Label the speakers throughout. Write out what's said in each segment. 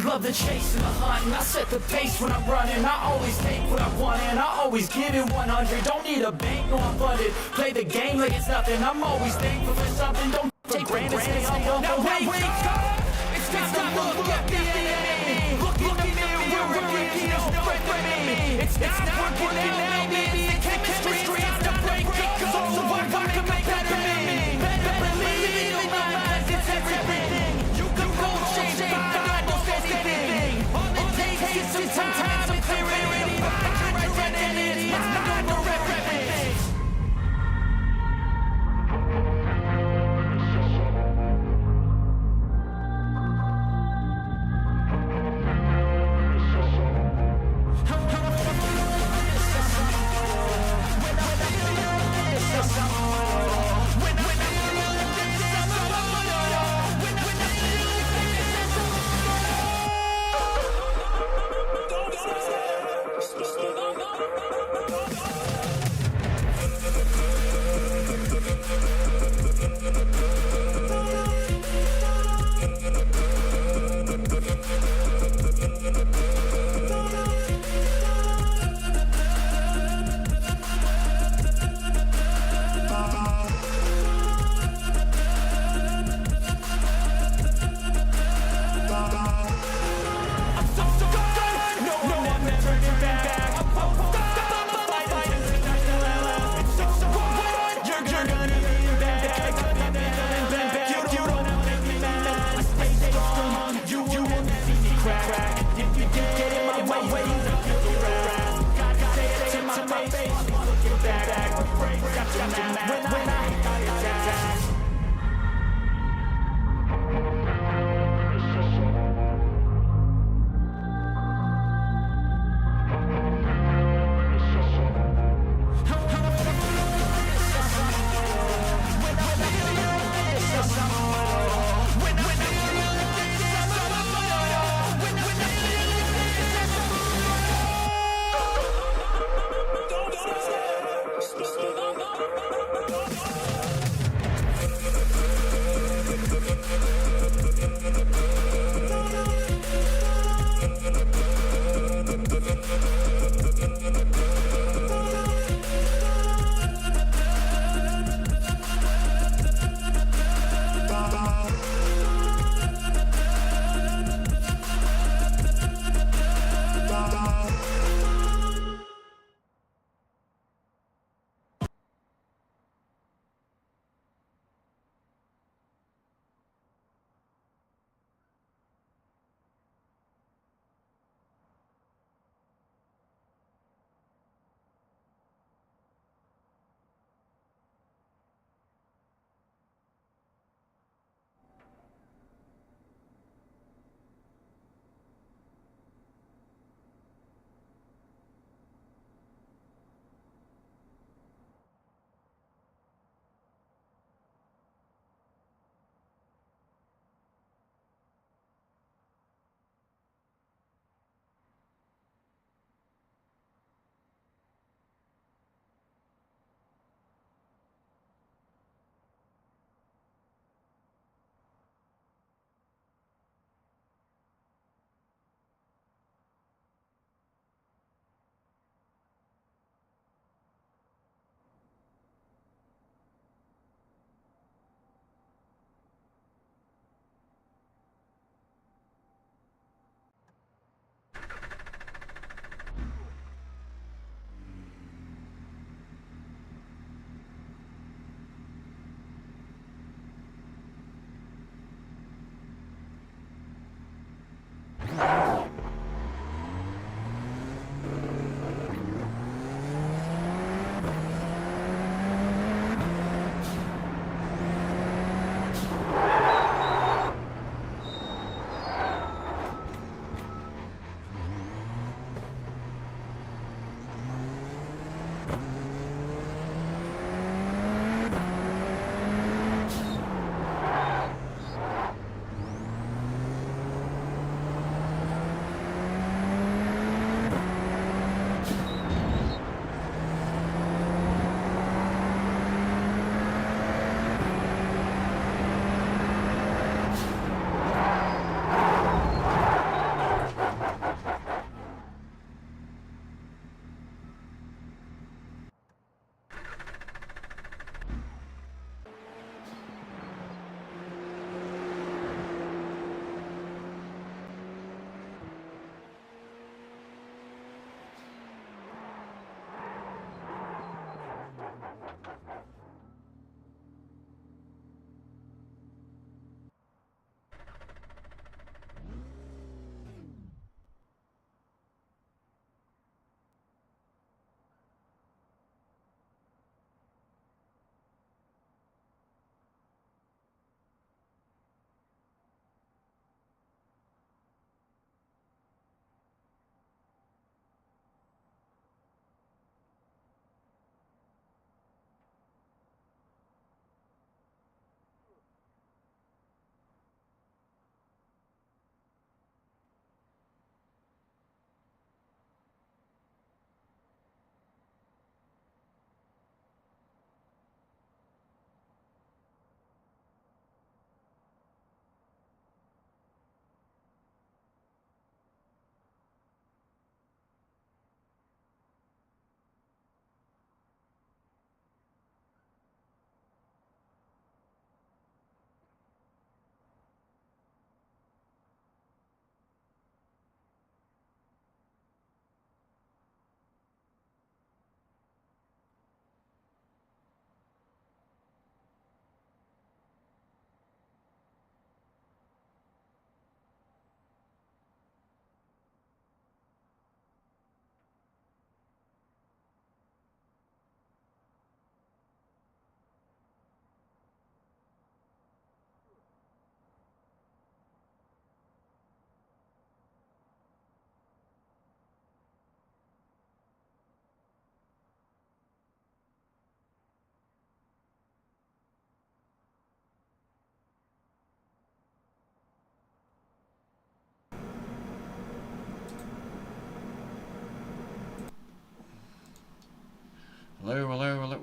Speaker 1: love the chase and the hunt, and I set the pace when I'm running. I always take what I want and I always give it 100. Don't need a bank, no I'm funded. Play the game like it's nothing. I'm always thankful for something. Don't take for granted. Stay humble. Now wake up. It's time to look at the enemy. Look in the mirror and there's no threat to me. It's not working out, maybe the chemistry is to break it. So what can make better me? Better believe it in my mind, it's everything. You can go change, find no anything. All it takes is some time, some clarity. Behind your identity, it's not no everything.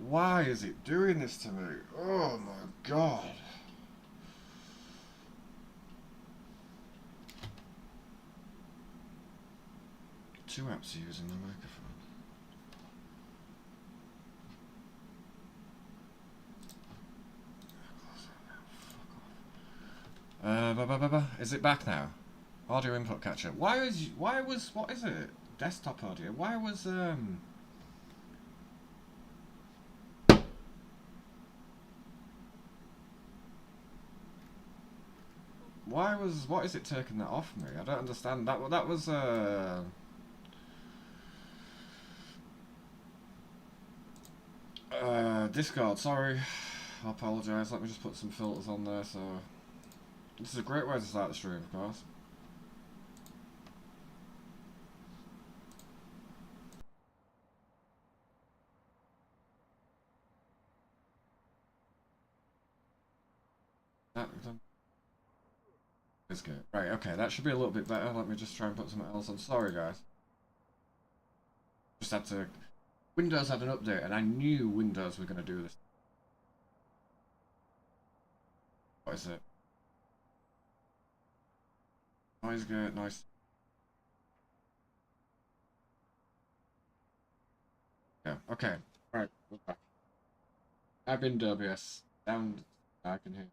Speaker 2: Why is it doing this to me? Oh my god. Two apps using the microphone. Is it back now? Audio input catcher. What is it? Desktop audio. What is it taking that off me? I don't understand. That was Discord, sorry. I apologise. Let me just put some filters on there, so this is a great way to start the stream, of course. Is good. Right, okay, that should be a little bit better. Let me just try and put something else on. Sorry, guys. Just had to... Windows had an update, and I knew Windows were going to do this. What is it? Noise gate, nice. Yeah, okay. Alright, we're back. I've been WS. Down... I can hear.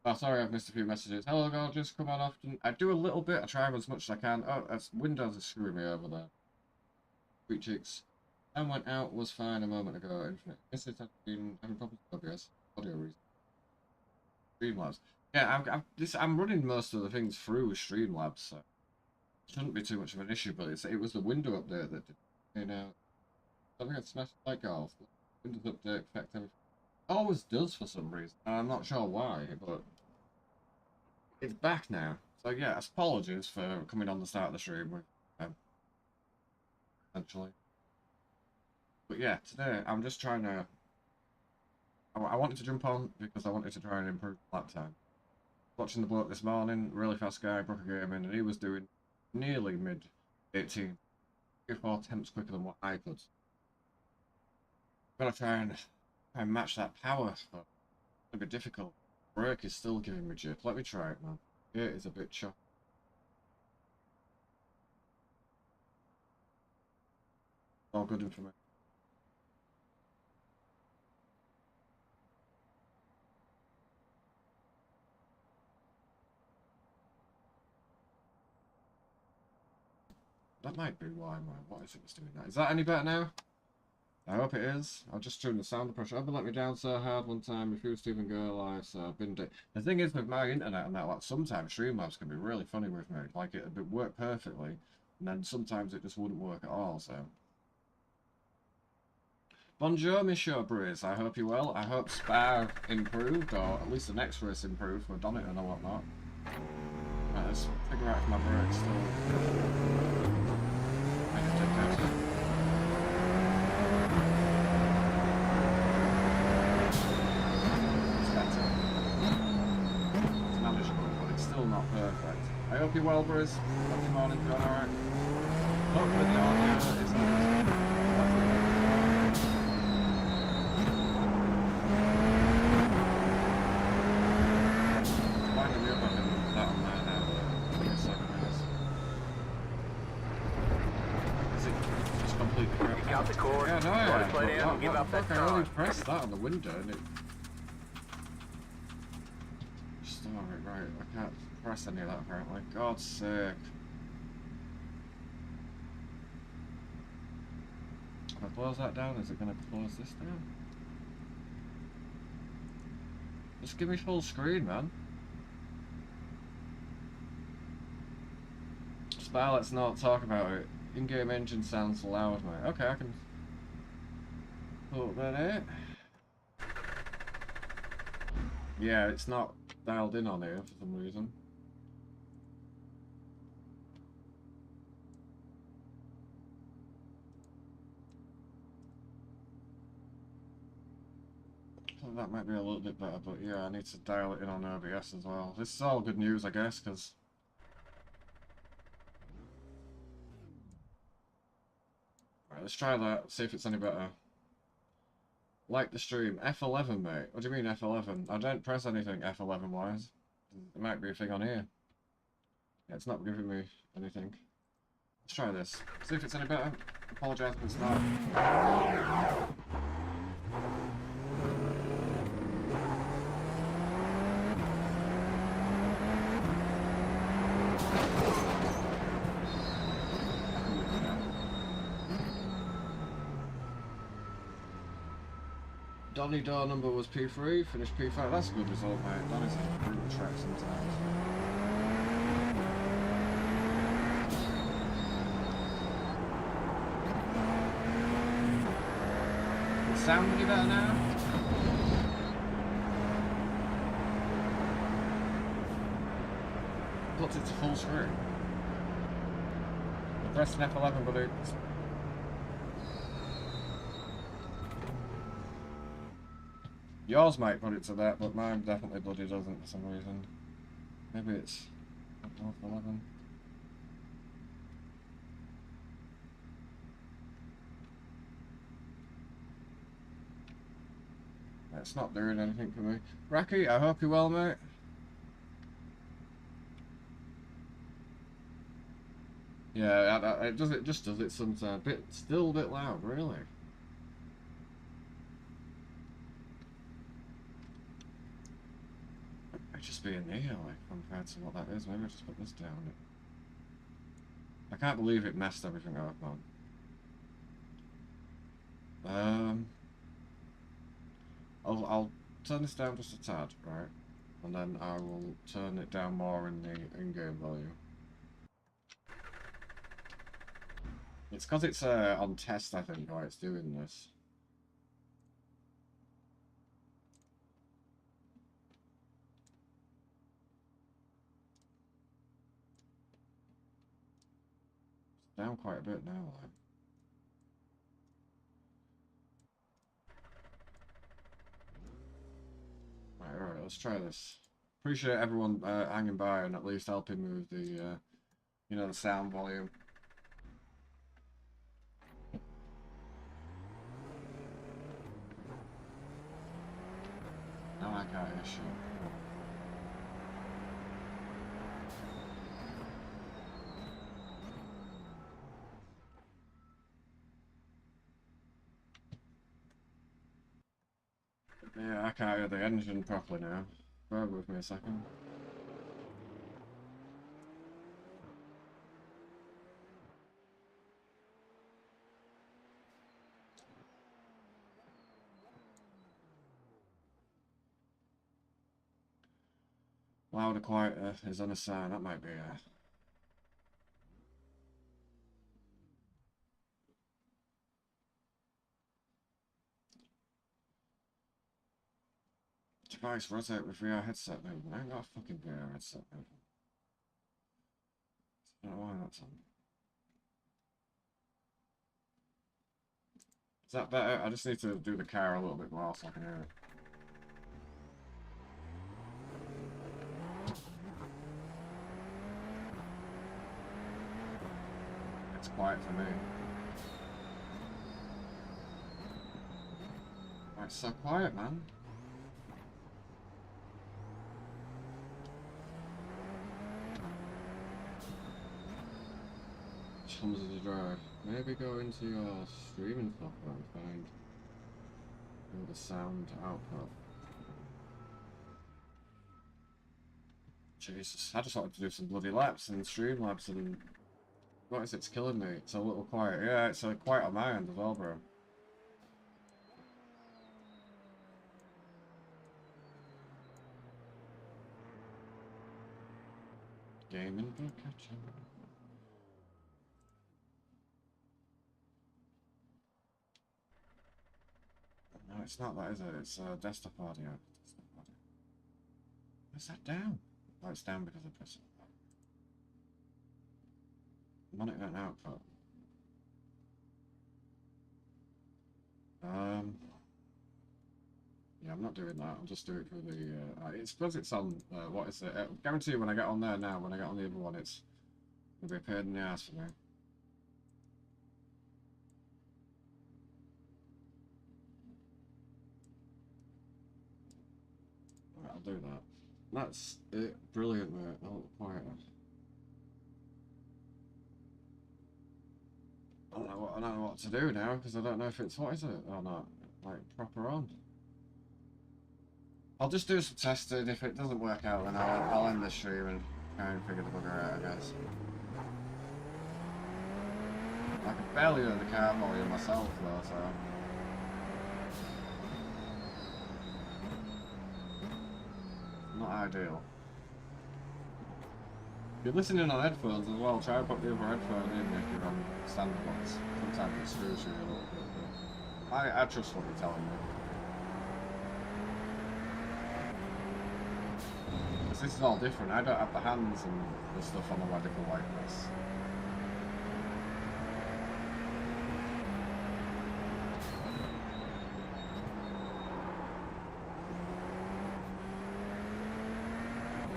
Speaker 2: Oh, sorry, I've missed a few messages. Hello, gorgeous. Come on often. I do a little bit. I try as much as I can. Oh, Windows is screwing me over there. Sweet cheeks. And went out was fine a moment ago. Infinite. This has been having problems with OBS. Audio reason. Streamlabs. Yeah, I'm running most of the things through Streamlabs, so it shouldn't be too much of an issue. But it was the window update that did. You know, something had smashed like golf. Windows update affect everything. Always does for some reason. I'm not sure why, but it's back now. So yeah, apologies for coming on the start of the stream with essentially. But yeah, today I'm just trying to. I wanted to jump on because I wanted to try and improve lap time. Watching the bloke this morning, really fast guy, broke a game in, and he was doing nearly mid 18, 3 or 4 attempts quicker than what I could. Gotta try and match that power, but it's a bit difficult. Brake is still giving me jip. Let me try it, man. It is a bit choppy. All good information. That might be why what is it was doing that. Is that any better now? I hope it is. I'll just turn the sound pressure up and let me down so hard one time. Refused to even go live, so I've been. The thing is with my internet and that, like sometimes Streamlabs can be really funny with me. Like it would work perfectly, and then sometimes it just wouldn't work at all. So. Bonjour, Monsieur Breeze. I hope you're well. I hope Spa improved, or at least the next race improved for Donington or whatnot. Right, let's figure out if my brake's still. I can take care of it. It's better. It's manageable, but it's still not perfect. I hope you're well, Breeze. Hope your morning's going alright. Hopefully the audio is not. I only pressed that on the window and it... Start it, right, I can't press any of that apparently. God's sake. If I close that down, is it going to close this down? Just give me full screen, man. Spy, let's not talk about it. In-game engine sounds loud, mate. Okay, I can... put that out. Yeah, it's not dialed in on here for some reason. So that might be a little bit better, but yeah, I need to dial it in on OBS as well. This is all good news, I guess, because... Right, let's try that, see if it's any better. Like the stream. F11, mate. What do you mean F11? I don't press anything F11 wise. There might be a thing on here. Yeah, it's not giving me anything. Let's try this. See if it's any better. Apologise if it's not. Donny door number was P3, finished P5. That's a good result, mate. Donny's a brutal track sometimes. Does it sound any better now? Puts it to full screen. I pressed an F11, but it's... Yours might put it to that, but mine definitely bloody doesn't for some reason. Maybe it's F11. It's not doing anything for me. Racky, I hope you're well, mate. Yeah, it does. It just does it sometimes. Still a bit loud, really. Might just be in here, like, compared to what that is. Maybe I'll just put this down. I can't believe it messed everything up, man. I'll turn this down just a tad, right? And then I will turn it down more in the in-game volume. It's because it's on test, I think, why it's doing this. It's down quite a bit now, like. Alright, let's try this. Appreciate everyone hanging by and at least helping move the, you know, the sound volume. Now I can't hear shit. Yeah, I can't hear the engine properly now. Bear with me a second. Louder, quieter is on a sign. That might be a... Device rotate with VR headset movement. I ain't got a fucking VR headset movement. I don't know why that's on. Is that better? I just need to do the car a little bit more so I can hear it. It's quiet for me. Why it's so quiet, man? Comes as a drive. Maybe go into your streaming software and find the sound output. Jesus, I just wanted to do some bloody laps and Streamlabs and what is it? It's killing me. It's a little quiet. Yeah, it's quiet on my end as well, bro. Gaming book catcher. No, it's not that, is it? It's desktop audio. Where's that down? Oh, it's down because I pressed it. Monitor and output. Yeah, I'm not doing that. I'll just do it for the. It's because it's on. What is it? I guarantee you when I get on there now, when I get on the other one, it's gonna be a pain in the ass for me. I'll do that. That's it. Brilliant, mate. Oh, quiet. I don't know what to do now because I don't know if it's what is it or not. Like proper on. I'll just do some testing. If it doesn't work out, then I'll end the stream and try and figure the bugger out, I guess. I can barely hear the car volume myself though, so. Not ideal. If you're listening on headphones as well, try and put the other headphone in if you're on standard ones. Sometimes it screws you a little bit, but I trust what you're telling me. Because this is all different. I don't have the hands and the stuff on the radical like this.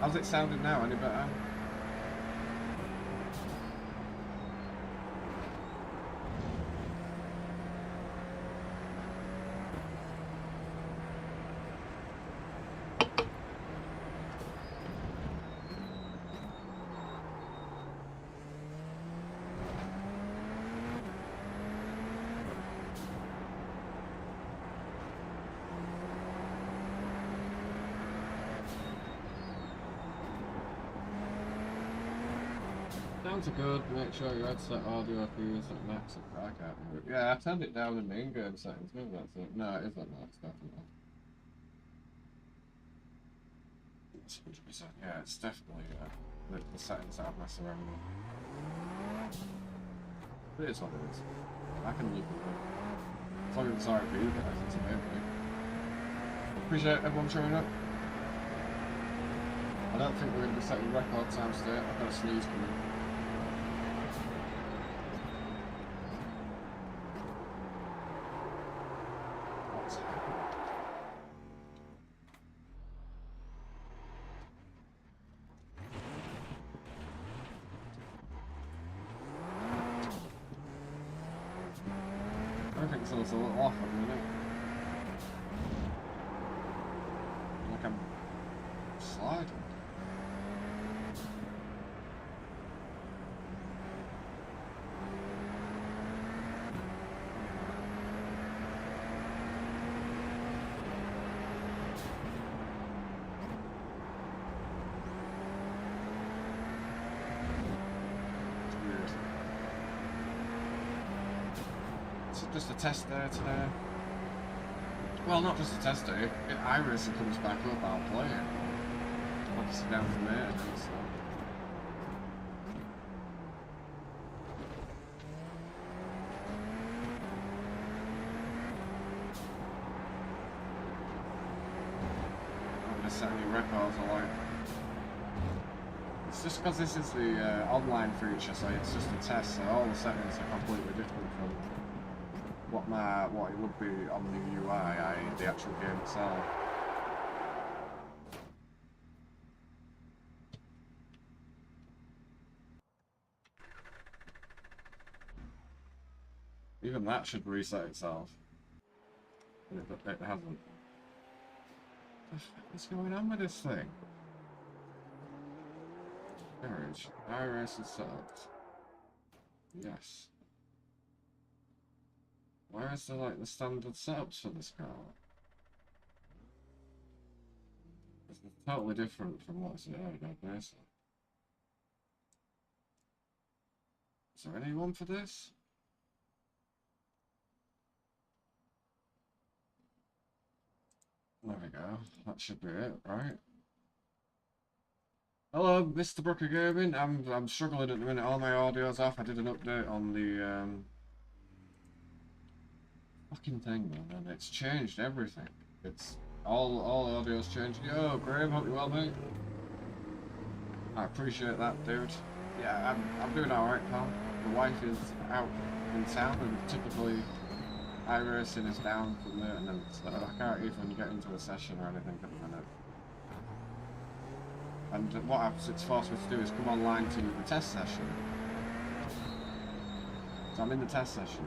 Speaker 2: How's it sounding now? Any better? Sounds good. Make sure your headset audio appears at max. I can't hear it. Yeah, I turned it down in the in-game settings. Maybe that's it. No, it is at max, definitely. It's 100%. Yeah, it's definitely the settings I've messed around with. It is what it is. I can live with it. As long as it's alright for you guys, it's amazing. Appreciate everyone showing up. I don't think we're going to be setting record times today. I've got a sneeze coming. I think someone's a little off at the minute. Like I'm sliding. Just a test there today. Well, not just a test day. If Iracing comes back up, I'll play it. Obviously down from there, so. I'm not gonna set any records or like. It's just because this is the online feature, so it's just a test, so all the settings are completely different from what it would be on the UI, i.e. the actual game itself. Even that should reset itself. It hasn't. What the fuck is going on with this thing? Garage. IRS is set up. Yes. Where is the standard setups for this car? It's totally different from what's there, basically. Is there anyone for this? There we go. That should be it, right? Hello, Mr. Brooker Gaming. I'm struggling at the minute. All my audio's off. I did an update on the fucking thing, man, and it's changed everything. It's all the audio's changed. Yo, Graham, hope you're well, mate. I appreciate that, dude. Yeah, I'm doing alright, pal. The wife is out in town, and typically Iracing is down from there, and then I can't even get into a session or anything at the minute. And what it's forced me to do is come online to the test session. So I'm in the test session.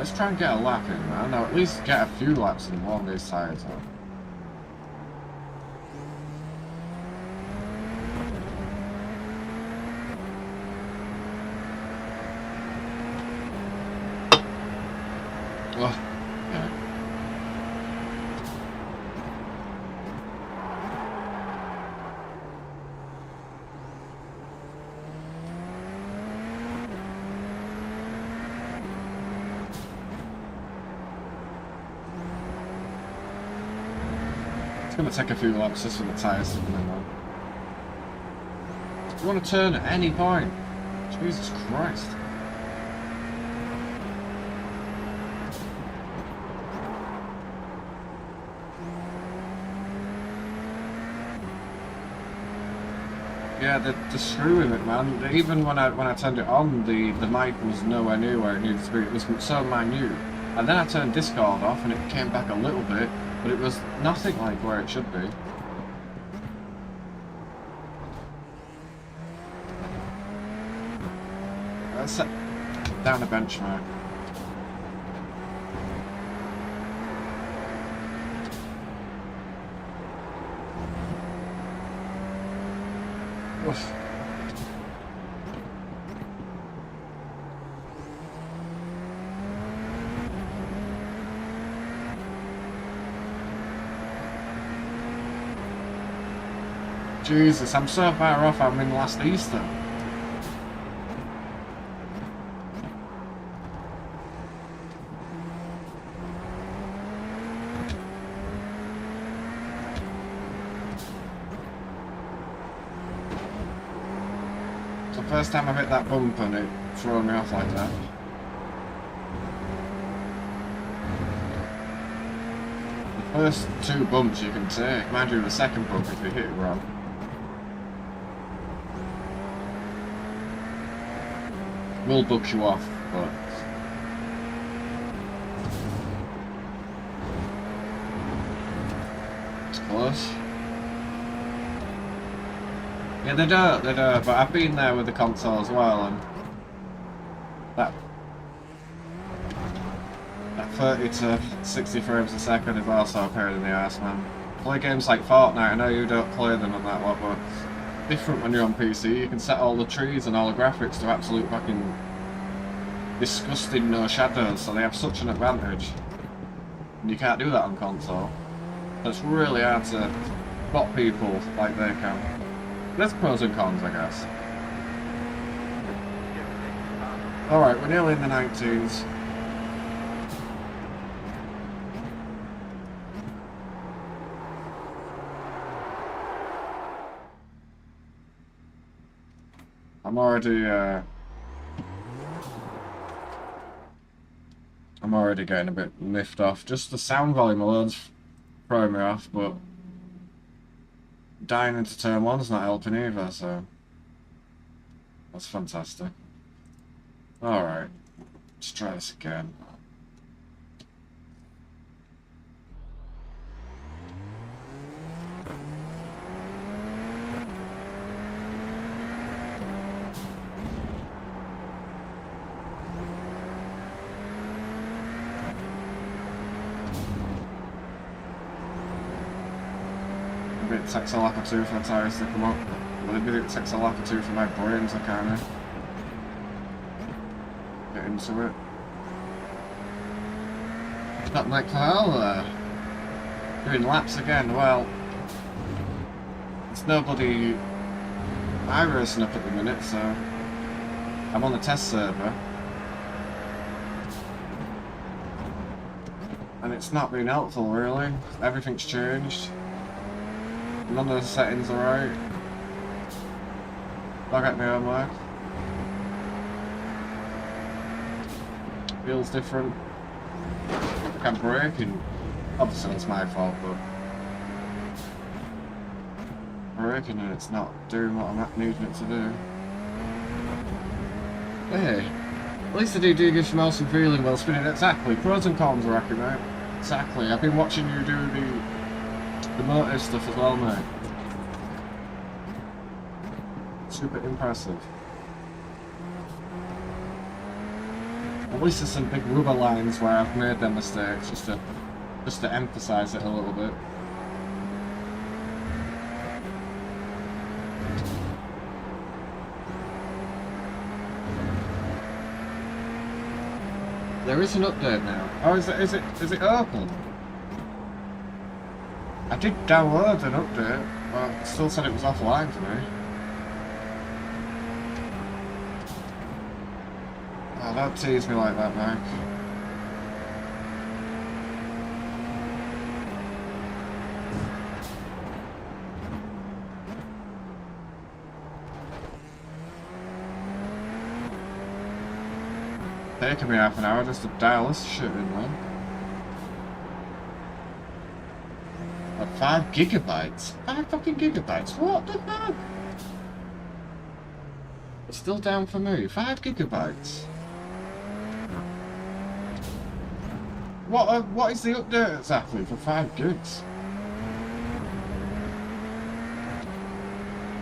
Speaker 2: let's try and get a lap in, man. Or at least get a few laps in one of these tyres up. Oh, yeah. It's gonna take a few laps just for the tyres to come in, man. You want to turn at any point? Jesus Christ. Yeah, they're screwing it, man. Even when I turned it on, the mic was nowhere near where it needed to be. It was so minute. And then I turned Discord off and it came back a little bit, but it was nothing like where it should be. Let's set down a benchmark. Oof. Jesus, I'm so far off, I'm in last Easter. It's the first time I've hit that bump and it threw me off like that. The first two bumps you can take, mind you, the second bump if you hit it wrong. Will book you off, but it's close. Yeah, they do, but I've been there with the console as well, and that 30 to 60 frames a second is also a pain in the arse, man. Play games like Fortnite, I know you don't play them on that lot, but different when you're on PC. You can set all the trees and all the graphics to absolute fucking disgusting no shadows, so they have such an advantage. And you can't do that on console. So it's really hard to spot people like they can. There's pros and cons, I guess. Alright, we're nearly in the 19s. I'm already getting a bit miffed off. Just the sound volume alone's throwing me off, but dying into turn one's not helping either, so that's fantastic. Alright, let's try this again. It takes a lap or two for the tyres to come up. Maybe it takes a lap or two for my brain to kind of get into it. That Mike Powell doing laps again. Well, it's nobody Iracing up at the minute, so I'm on the test server. And it's not been helpful really. Everything's changed. None of the settings are right. Log at my homework. Feels different. Like I'm braking. Obviously it's my fault, but I'm braking and it's not doing what I'm needing it to do. Hey, at least the DD gives you some feeling while spinning. Exactly. Pros and cons, I reckon, mate. Exactly. I've been watching you do the motive stuff as well, mate. Super impressive. At least there's some big rubber lines where I've made them mistakes, just to emphasise it a little bit. There is an update now. Oh, is it open? I did download an update, but it still said it was offline to me. Oh, don't tease me like that, Mike. Taking me half an hour just to dial this shit in, man. 5 gigabytes? 5 fucking gigabytes? What the fuck? It's still down for me. 5 gigabytes. What is the update exactly for 5 gigs?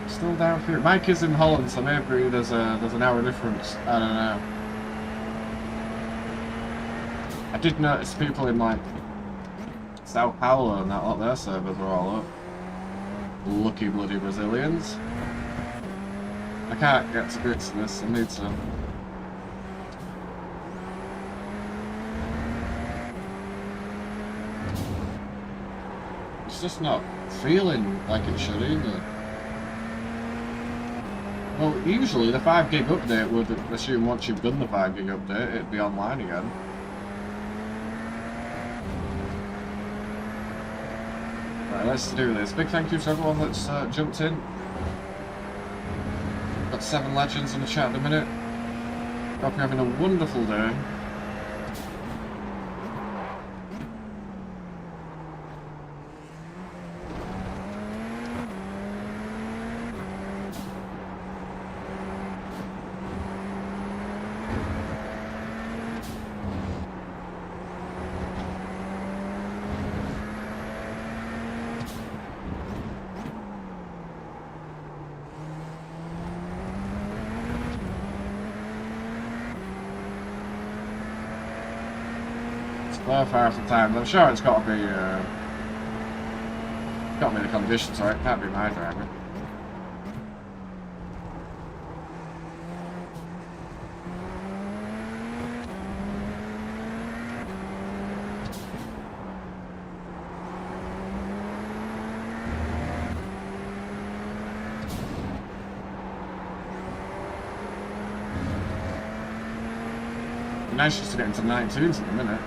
Speaker 2: Still down for you. Mike is in Holland, so maybe there's an hour difference. I don't know. I did notice people in like Sao Paulo and that lot, their servers were all up. Lucky bloody Brazilians. I can't get to grips with this, I need to. It's just not feeling like it should either. Well, usually the 5 gig update would assume once you've done the 5 gig update, it'd be online again. Right, let's do this. Big thank you to everyone that's jumped in. Got 7 legends in the chat at the minute. Hope you're having a wonderful day. Well, far from time. I'm sure it's got to be the conditions, right? It can't be my driver. Nice just to get into 19s at the minute.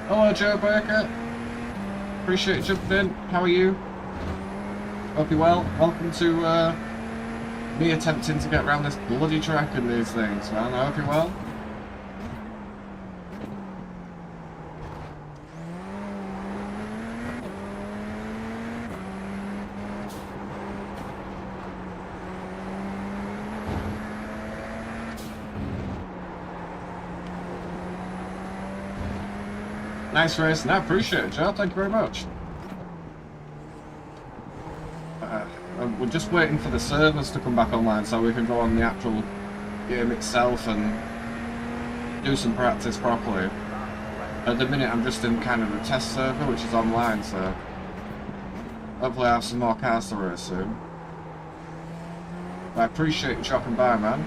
Speaker 2: Hello Joe Baker, appreciate you jumping in, how are you? Hope you're well. Welcome to me attempting to get around this bloody track and these things, man. I hope you're well. Nice race, and I appreciate it, Joe. Thank you very much. We're just waiting for the servers to come back online so we can go on the actual game itself and do some practice properly. At the minute, I'm just in kind of a test server, which is online, so hopefully I have some more cars to race soon. But I appreciate you dropping by, man.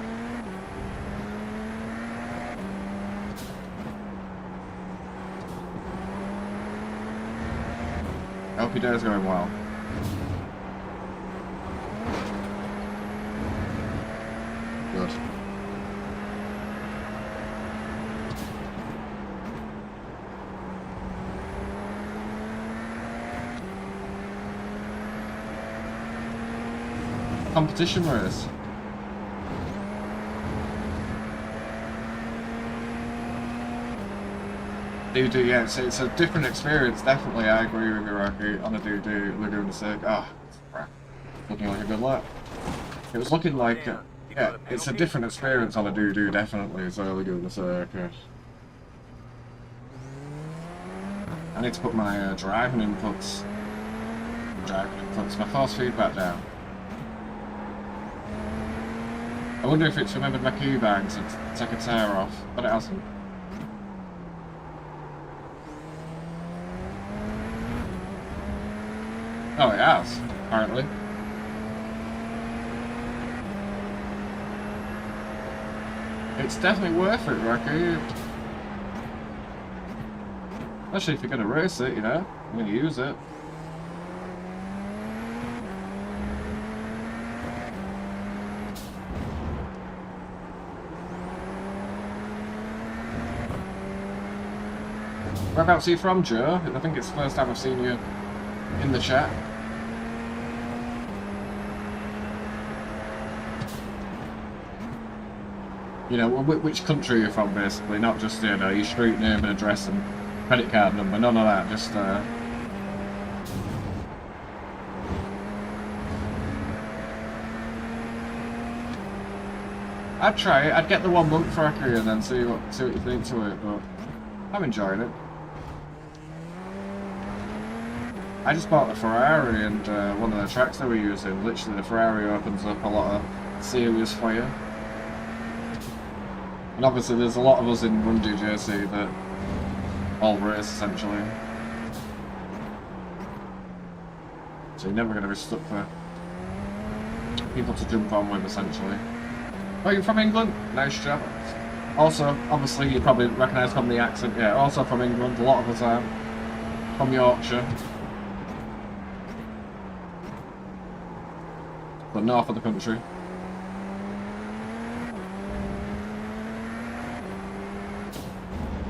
Speaker 2: I hope your day is going well. Good. Competition race. Do, yeah, it's a different experience, definitely. I agree with you, Rocky, on a do Laguna Circuit. Oh, crap. Looking like a good lap. It was looking like, yeah, it's a different experience on a do, definitely, so Laguna Circuit. I need to put my driving inputs driving and puts my force feedback down. I wonder if it's remembered my keybang to take a tear off, but it hasn't. Oh, it has, apparently. It's definitely worth it, Rocky. Especially if you're going to race it, you know? You're going to use it. Whereabouts are you from, Joe? I think it's the first time I've seen you in the chat. You know, which country you're from, basically, not just, you know, your street name and address and credit card number, none of that, just, I'd try it, I'd get the 1 month for Rocky and then see what you think to it, but I'm enjoying it. I just bought the Ferrari and one of the tracks they were using, literally the Ferrari opens up a lot of series for you. And obviously there's a lot of us in Run DJC that all race essentially. So you're never going to be stuck for people to jump on with essentially. Oh, you're from England? Nice job. Also, obviously you probably recognise from the accent, yeah, also from England, a lot of us are. From Yorkshire. The north of the country.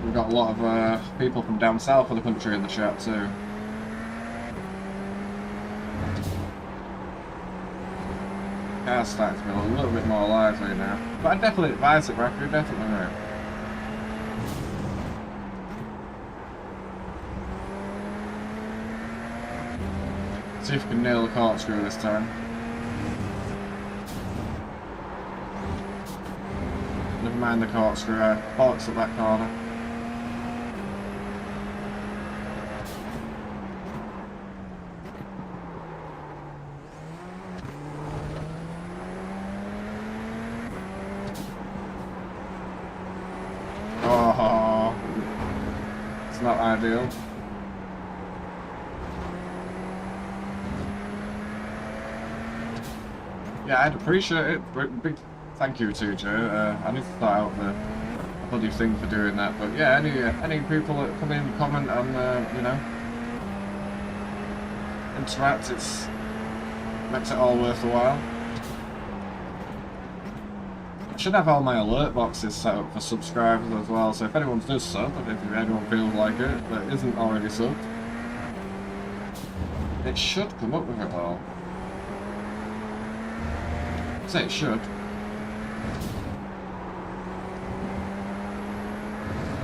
Speaker 2: We've got a lot of people from down south of the country in the chat too. Car's starting to be a little bit more lively now. But I'd definitely advise it, Racker, definitely right. See if we can nail the corkscrew this time. Never mind the corkscrew, bollocks at that corner. Oh, it's not ideal. Yeah, I'd appreciate it. Big thank you to Joe. I need to start out the bloody thing for doing that. But yeah, any people that come in and comment and you know, interact, it's makes it all worth a while. I should have all my alert boxes set up for subscribers as well. So if anyone does sub, and if anyone feels like it that isn't already subbed, it should come up with it all. I'd say it should.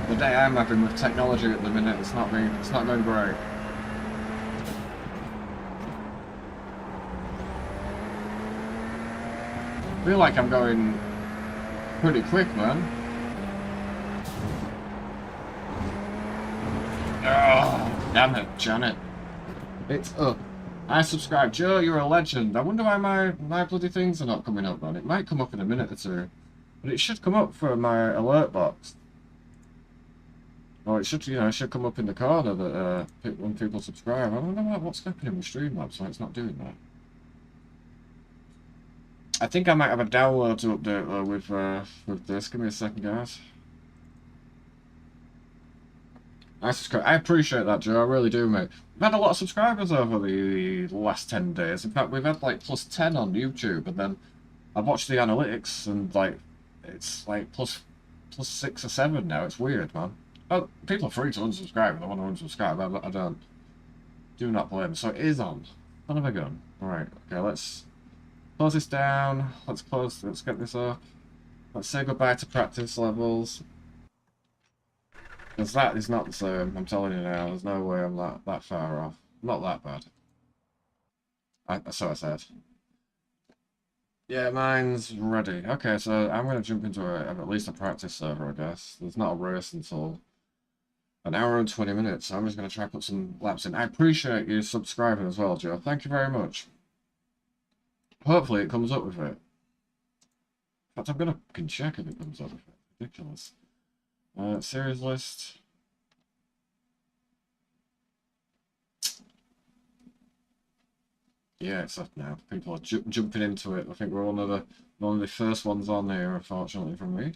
Speaker 2: The day I'm having with technology at the minute, it's not going great. I feel like I'm going pretty quick, man. Oh, damn it, Janet. It's up. I subscribe. Joe, you're a legend. I wonder why my bloody things are not coming up, man. It might come up in a minute or two. But it should come up for my alert box. Or it should, you know, it should come up in the corner that when people subscribe. I wonder what's happening with Streamlabs why it's not doing that. I think I might have a download to update though with this. Give me a second, guys. I appreciate that, Joe. I really do, mate. We've had a lot of subscribers over the last 10 days. In fact, we've had like plus 10 on YouTube, and then I've watched the analytics, and like it's like plus 6 or 7 now. It's weird, man. Oh, people are free to unsubscribe if they want to unsubscribe. I don't. Do not blame. So it is on. Son of a gun. Alright, okay, let's close this down. Let's get this up. Let's say goodbye to practice levels. Because that is not the same, I'm telling you now. There's no way I'm that far off. Not that bad. So I said. Yeah, mine's ready. Okay, so I'm going to jump into at least a practice server, I guess. There's not a race until An hour and 20 minutes. I'm just going to try to put some laps in. I appreciate you subscribing as well, Joe. Thank you very much. Hopefully it comes up with it. In fact, I'm going to check if it comes up with it. Ridiculous. Series list. Yeah, it's up now. People are jumping into it. I think we're one of the first ones on here, unfortunately, from me.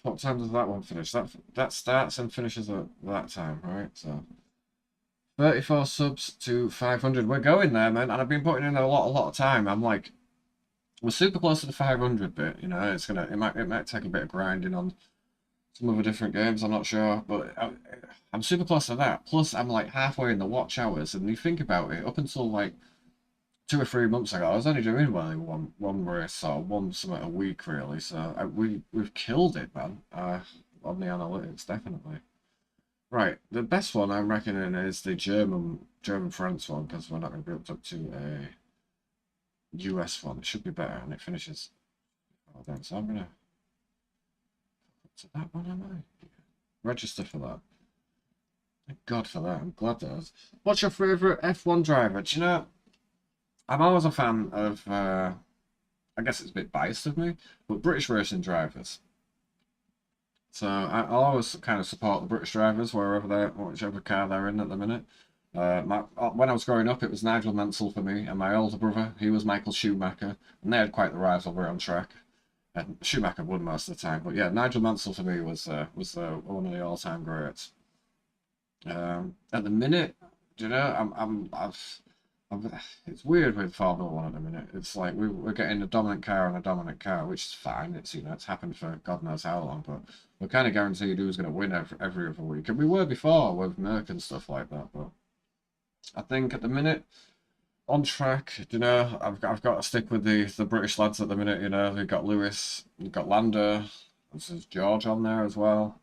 Speaker 2: What time does that one finish? That starts and finishes at that time, right? So 34 subs to 500. We're going there, man. And I've been putting in a lot of time. I'm like, we're super close to the 500 bit. You know, it might take a bit of grinding on some other different games. I'm not sure, but I'm super close to that. Plus, I'm like halfway in the watch hours, and you think about it, up until like 2 or 3 months ago, I was only doing one race or one something a week, really. So we've killed it, man. On the analytics, definitely. Right, the best one I'm reckoning is the German France one, because we're not going to be up to a US one. It should be better, and it finishes. Oh, then, so I'm gonna to that one, am I? Register for that. Thank God for that. I'm glad that was. What's your favourite F1 driver? Do you know? I'm always a fan of, I guess it's a bit biased of me, but British racing drivers. So I'll always kind of support the British drivers whichever car they're in at the minute. When I was growing up, it was Nigel Mansell for me, and my older brother, he was Michael Schumacher, and they had quite the rivalry on track. And Schumacher won most of the time, but yeah, Nigel Mansell for me was one of the all-time greats. At the minute, do you know, it's weird with Formula One at the minute. It's like we're getting a dominant car and a dominant car, which is fine. It's it's happened for God knows how long, but we're kind of guaranteed who's going to win every other week, and we were before with Merck and stuff like that. But I think at the minute, on track, you know, I've got to stick with the British lads at the minute. You know, they've got Lewis, they've got Lando, there's George on there as well.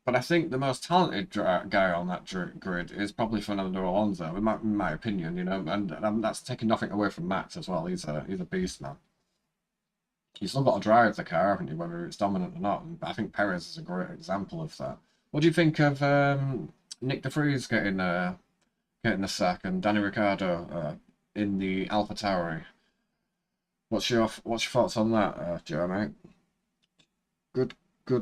Speaker 2: But I think the most talented guy on that grid is probably Fernando Alonso, in my opinion. You know, and that's taking nothing away from Max as well. He's a beast, man. You've still got to drive the car, haven't you, whether it's dominant or not? And I think Perez is a great example of that. What do you think of Nick de Vries getting the sack and Danny Ricciardo in the AlphaTauri? What's your thoughts on that, Joe, mate? Good,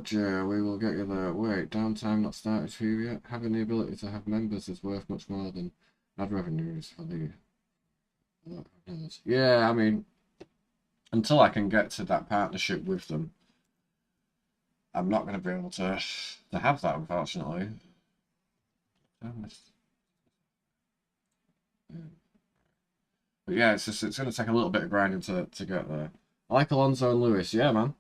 Speaker 2: Joe. We will get you there. Wait, downtime not started for you yet? Having the ability to have members is worth much more than ad revenues for the. Yeah, I mean, until I can get to that partnership with them, I'm not going to be able to have that, unfortunately. But yeah, it's going to take a little bit of grinding to get there. I like Alonso and Lewis. Yeah, man.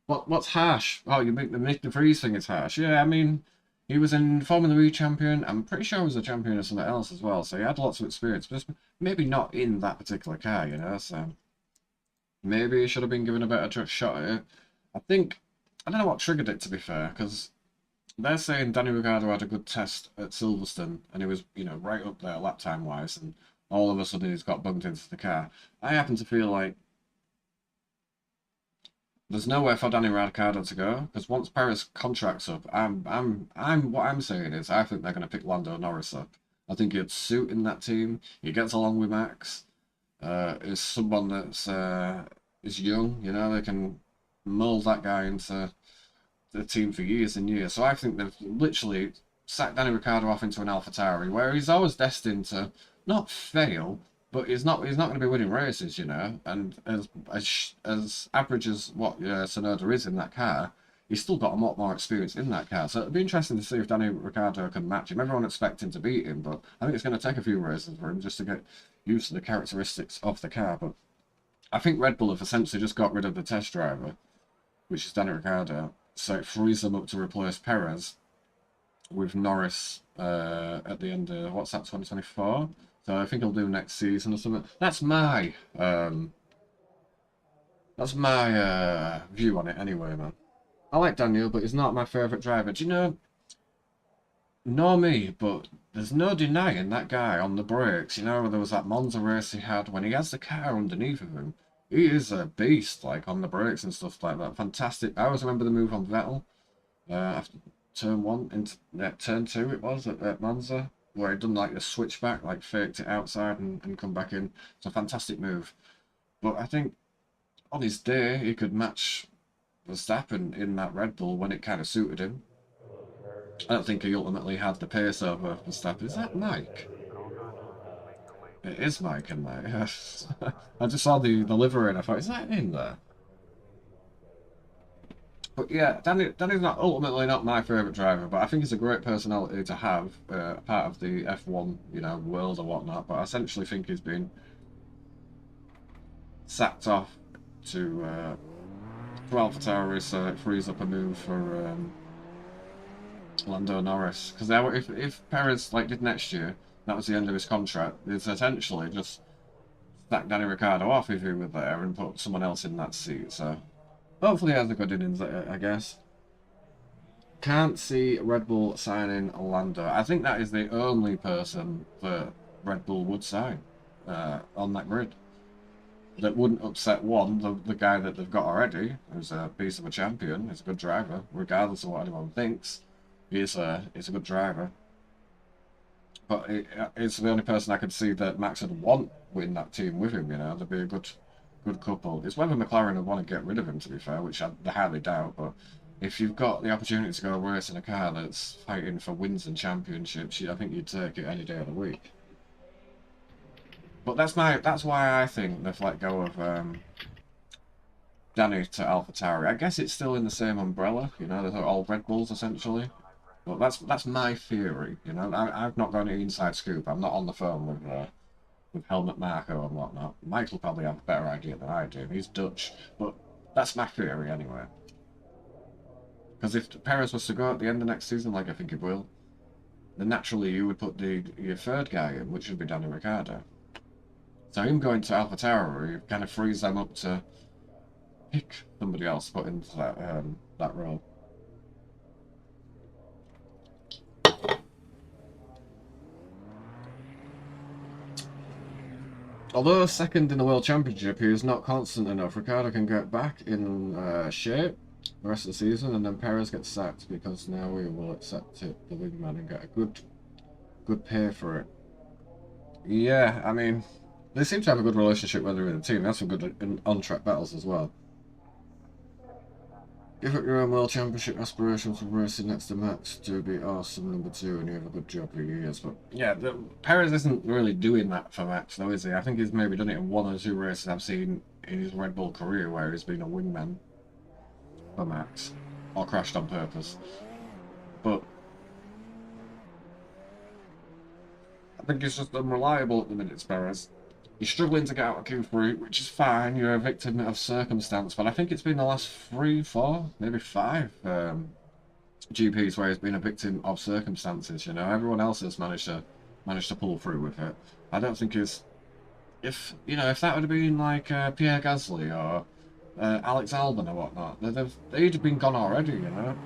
Speaker 2: What's harsh? Oh, you make the Nick de Vries thing is harsh. Yeah, I mean, he was in Formula E champion. I'm pretty sure he was a champion of something else as well. So he had lots of experience, but maybe not in that particular car, you know. So maybe he should have been given a better shot at it. I don't know what triggered it, to be fair, because they're saying Danny Ricciardo had a good test at Silverstone, and he was, you know, right up there lap time wise, and all of a sudden he's got bumped into the car. I happen to feel like there's nowhere for Danny Ricciardo to go, because once Perez contracts up, what I'm saying is I think they're going to pick Lando Norris up. I think he'd suit in that team. He gets along with Max. Is someone that's is young, you know, they can mold that guy into the team for years and years. So I think they've literally sacked Danny Ricciardo off into an AlphaTauri, where he's always destined to not fail, but he's not going to be winning races, you know. And as average as what Tsunoda is in that car, he's still got a lot more experience in that car. So it'd be interesting to see if Danny Ricciardo can match him. Everyone expects him to beat him, but I think it's going to take a few races for him just to get used to the characteristics of the car. But I think Red Bull have essentially just got rid of the test driver, which is Danny Ricciardo. So it frees them up to replace Perez with Norris at the end of, what's that, 2024? So I think he'll do next season or something. That's my view on it anyway, man. I like Daniel, but he's not my favourite driver. Do you know, nor me, but there's no denying that guy on the brakes. You know, there was that Monza race he had when he has the car underneath of him. He is a beast, like on the brakes and stuff like that. Fantastic. I always remember the move on Vettel after turn one into turn two. It was at Monza where he done like the switchback, like faked it outside and come back in. It's a fantastic move. But I think on his day he could match Verstappen in that Red Bull when it kind of suited him. I don't think he ultimately had the pace over Verstappen. Is that Mike? It is Mike in there, yes. I just saw the livery and I thought, is that in there? But yeah, Danny's not ultimately not my favourite driver, but I think he's a great personality to have, part of the F1, you know, world or whatnot. But I essentially think he's been sacked off to AlphaTauri, so it frees up a move for Lando Norris. Because if Perez like did next year, that was the end of his contract. It's essentially just sack Danny Ricciardo off if he were there and put someone else in that seat. So hopefully he has a good innings, I guess. Can't see Red Bull signing Lando. I think that is the only person that Red Bull would sign on that grid. That wouldn't upset the guy that they've got already, who's a beast of a champion. He's a good driver, regardless of what anyone thinks. He's a good driver. But it's the only person I could see that Max would want in that team with him. You know, they'd be a good couple. It's whether McLaren would want to get rid of him, to be fair, which I highly doubt. But if you've got the opportunity to go race in a car that's fighting for wins and championships, I think you'd take it any day of the week. But that's why I think they've let go of Danny to AlphaTauri. I guess it's still in the same umbrella, you know, they're all Red Bulls essentially. But that's my theory, you know. I've not got any inside scoop. I'm not on the phone with Helmut Marko and whatnot. Mike will probably have a better idea than I do. He's Dutch, but that's my theory anyway. Because if Perez was to go at the end of next season, like I think he will, then naturally you would put your third guy in, which would be Danny Ricciardo. So him going to AlphaTauri kind of frees them up to pick somebody else to put into that role. Although second in the World Championship, he is not constant enough. Ricciardo can get back in shape the rest of the season, and then Perez gets sacked because now we will accept it, the wingman, and get a good pay for it. Yeah, I mean, they seem to have a good relationship when they're in the team. That's some good on-track battles as well. Give up your own World Championship aspirations from racing next to Max to be awesome number 2, and you have a good job for years. But yeah, Perez isn't really doing that for Max, though, is he? I think he's maybe done it in 1 or 2 races I've seen in his Red Bull career where he's been a wingman for Max, or crashed on purpose. But I think he's just unreliable at the minute, Perez. You're struggling to get out of Q3, which is fine. You're a victim of circumstance, but I think it's been the last 3, 4, maybe 5 GPs where he's been a victim of circumstances. You know, everyone else has managed to pull through with it. I don't think if that would have been like Pierre Gasly or Alex Albon or whatnot, they'd have been gone already. You know.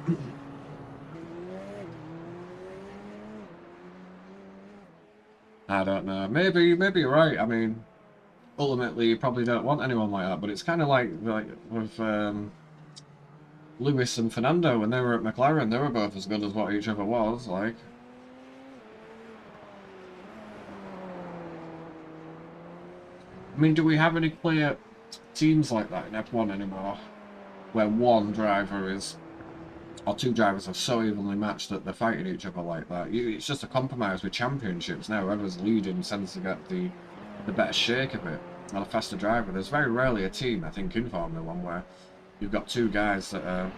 Speaker 2: I don't know. Maybe you're right. I mean, ultimately, you probably don't want anyone like that. But it's kind of like with Lewis and Fernando when they were at McLaren. They were both as good as what each other was. Like, I mean, do we have any clear teams like that in F1 anymore, where one driver is, or 2 drivers are so evenly matched that they're fighting each other like that? It's just a compromise with championships now. Whoever's leading tends to get the better shake of it, or the faster driver. There's very rarely a team, I think, in Formula 1 where you've got 2 guys that are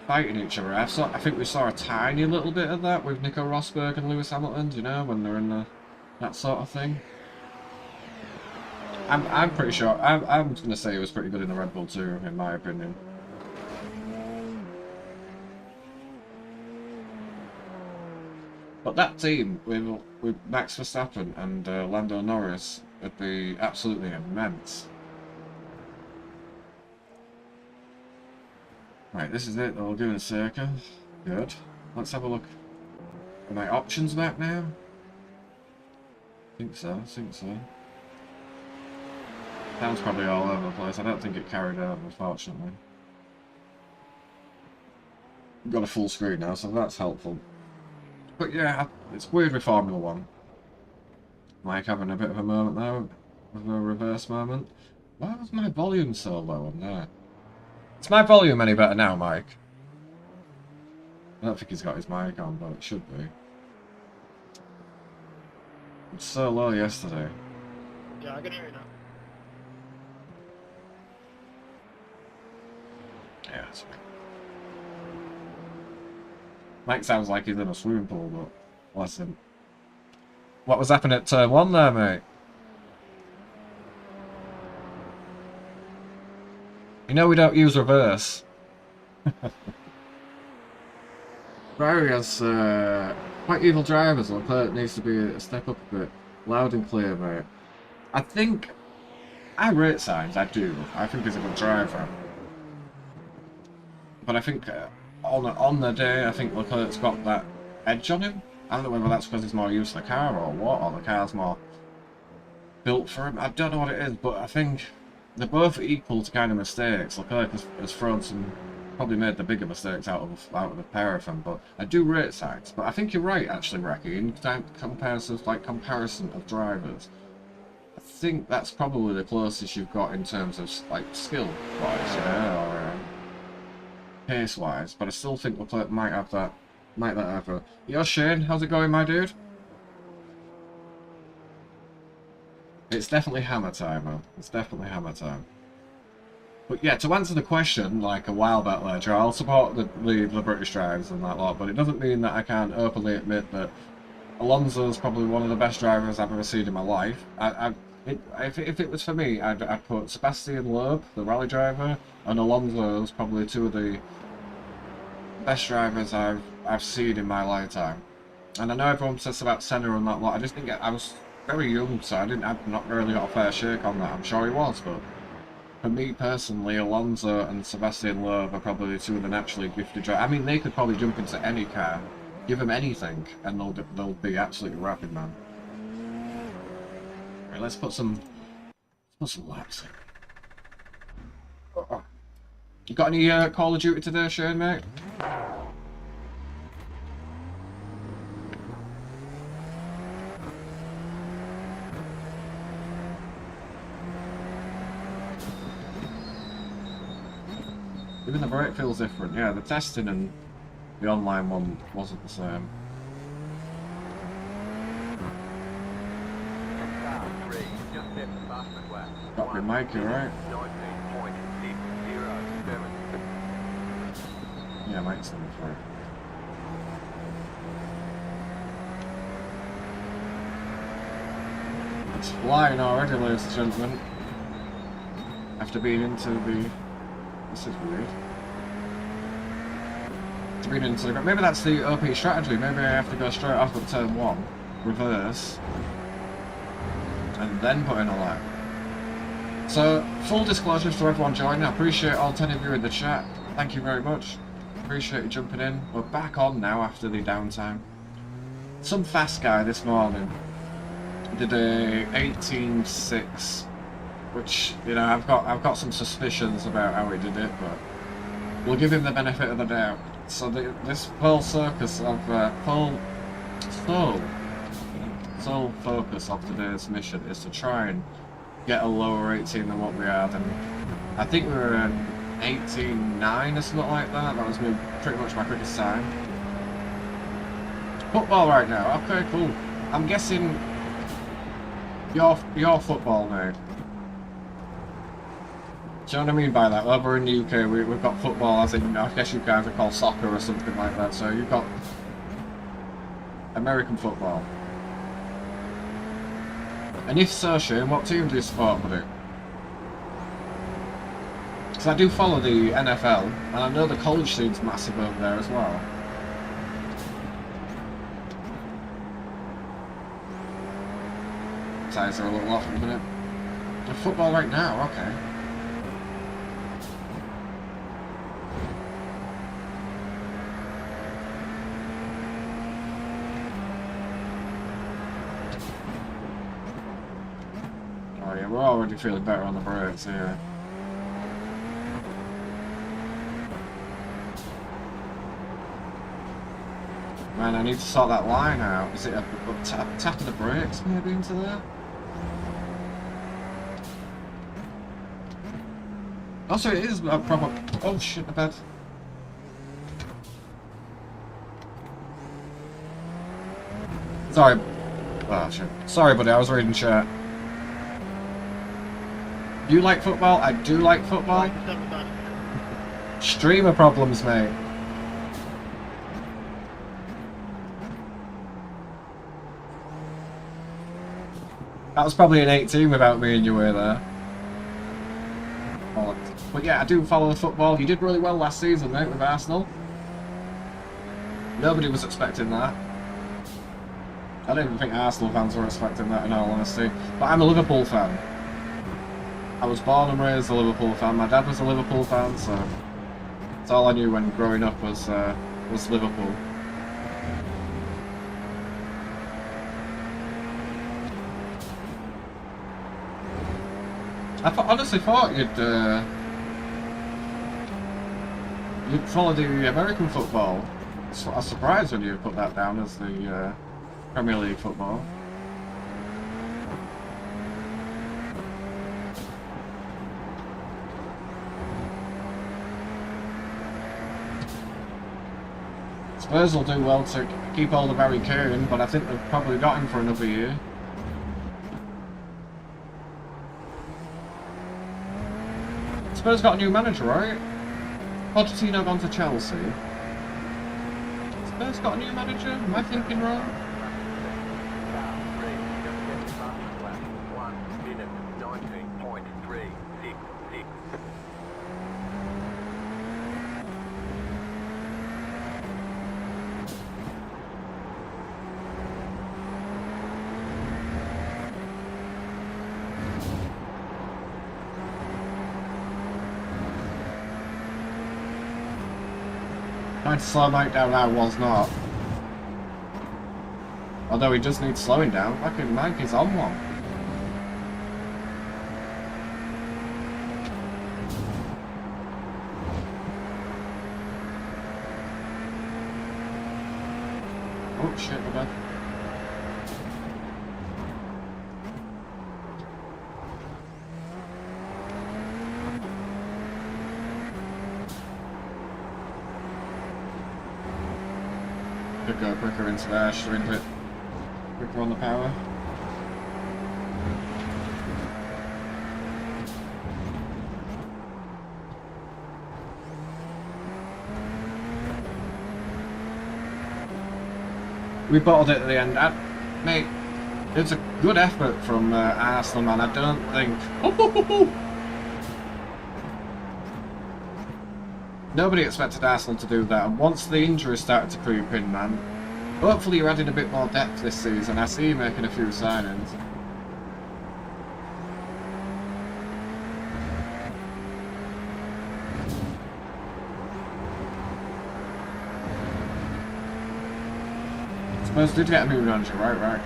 Speaker 2: fighting each other. I think we saw a tiny little bit of that with Nico Rosberg and Lewis Hamilton, you know, when they're in that sort of thing. I'm pretty sure. I'm going to say he was pretty good in the Red Bull too, in my opinion. But that team with Max Verstappen and Lando Norris would be absolutely immense. Right, this is it. We'll give it a second. Good. Let's have a look. Are my options back now? I think so. Sounds probably all over the place. I don't think it carried over, unfortunately. We've got a full screen now, so that's helpful. But yeah, it's weird with Formula 1. Like having a bit of a moment there, with a reverse moment. Why was my volume so low on there? Is my volume any better now, Mike? I don't think he's got his mic on, but it should be. It was so low yesterday.
Speaker 3: Yeah, I can hear you now.
Speaker 2: Yeah, that's right. Mike sounds like he's in a swimming pool, but bless him. What was happening at turn 1 there, mate? You know we don't use reverse. Ferrari has quite evil drivers. Leclerc needs to be a step up a bit. Loud and clear, mate. I think... I rate Sainz, I do. I think he's a good driver. But I think on the day, I think Leclerc's got that edge on him. I don't know whether that's because he's more used to the car or what, or the car's more built for him. I don't know what it is, but I think they're both equal to kind of mistakes. Leclerc has thrown some, probably made the bigger mistakes out of the pair of them. But I do rate Sainz. But I think you're right, actually, Reki. In comparison of drivers, I think that's probably the closest you've got in terms of like skill-wise, yeah, or pace-wise. But I still think Leclerc might have that. Might that ever. Yo, Shane, how's it going, my dude? It's definitely hammer time, man. It's definitely hammer time. But yeah, to answer the question, like a while back later, I'll support the British drivers and that lot, but it doesn't mean that I can't openly admit that Alonso's probably one of the best drivers I've ever seen in my life. If it was for me, I'd put Sebastian Loeb, the rally driver, and Alonso's probably two of the best drivers I've seen in my lifetime. And I know everyone says about Senna and that lot. I just think I was very young, so I've not really got a fair shake on that. I'm sure he was, but for me personally, Alonso and Sebastian Loeb are probably two of the naturally gifted drivers. I mean, they could probably jump into any car, give them anything, and they'll be absolutely rapid, man. Right, let's put some laps in. You got any Call of Duty today, Shane, mate? Even the brake feels different. Yeah, the testing and the online one wasn't the same. Got your mic, right? Yeah, mic's on the front. It's flying already, ladies and gentlemen. After being into the... This is weird. After being into the... Maybe that's the OP strategy. Maybe I have to go straight off at turn 1, reverse, and then put in a lap. So, full disclosure to everyone joining. I appreciate all 10 of you in the chat. Thank you very much. Appreciate you jumping in. We're back on now after the downtime. Some fast guy this morning did a 18.6, which, you know, I've got some suspicions about how he did it, but we'll give him the benefit of the doubt. So this whole circus of sole focus of today's mission is to try and get a lower 18 than what we had, and I think we were an 18.9 or something like that. That was pretty much my quickest time. Football right now. Okay, cool. I'm guessing your football, mate. Do you know what I mean by that? Over in the UK, we've got football, as in, I guess you guys would call soccer or something like that. So you've got American football. And if so, Shane, what team do you support, buddy? Because I do follow the NFL, and I know the college scene's massive over there as well. Sides are a little off at the minute. The football right now, okay. Oh yeah, we're already feeling better on the brakes here. Man, I need to sort that line out. Is it a tap of the brakes maybe into there? Also, it is a proper... Oh shit, I bet. Sorry. Oh shit. Sorry, buddy, I was reading chat. You like football? I do like football. Streamer problems, mate. That was probably an 18 without me and you were there. But yeah, I do follow football. You did really well last season, mate, with Arsenal. Nobody was expecting that. I don't even think Arsenal fans were expecting that, in all honesty. But I'm a Liverpool fan. I was born and raised a Liverpool fan. My dad was a Liverpool fan, so that's all I knew when growing up was Liverpool. I honestly thought you'd follow the American football. So I was surprised when you put that down as the Premier League football. Spurs will do well to keep hold of Harry Kane, but I think they've probably got him for another year. Spurs got a new manager, right? Pochettino gone to Chelsea. Spurs got a new manager? Am I thinking wrong? Trying to slow Mike down, I was not. Although he does need slowing down. Fucking Mike is on one. Oh shit, my bad. Could go quicker into there, should have been a bit quicker on the power. We bottled it at the end. Mate, it's a good effort from Arsenal, man. I don't think... Nobody expected Arsenal to do that, and once the injuries started to creep in, man, hopefully you're adding a bit more depth this season. I see you making a few signings. Spurs did get a new manager, right.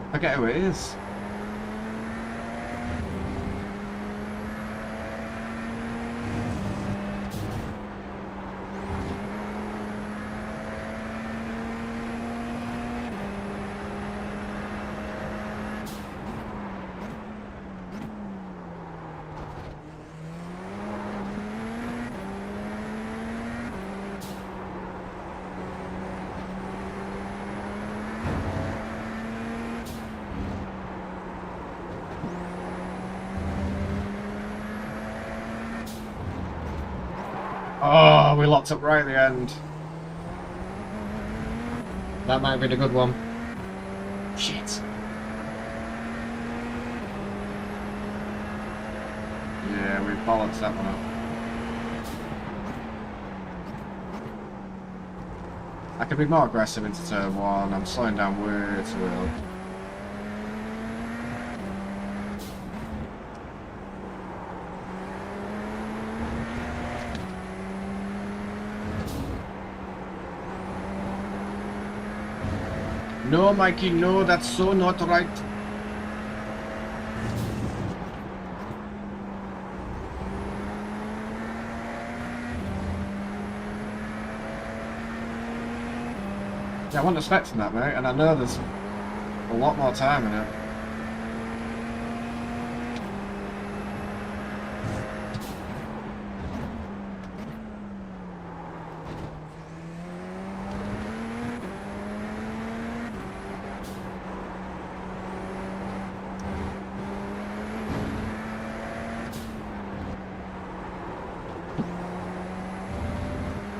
Speaker 2: I forget who it is. Oh, we locked up right at the end. That might have been a good one. Shit. Yeah, we bollocked that one up. I could be more aggressive into turn one. I'm slowing down way too early. No, Mikey, no, that's so not right. Yeah, I wasn't expecting that, mate, and I know there's a lot more time in it.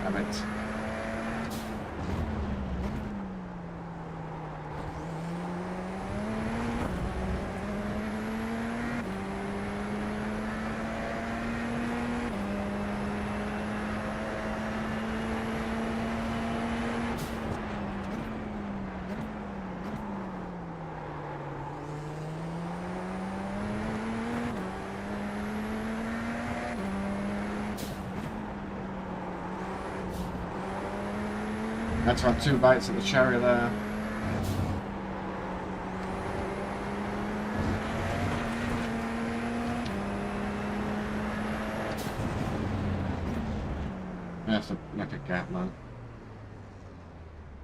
Speaker 2: Damn it. Had to have 2 bites at the cherry there. You have to make a gap, man.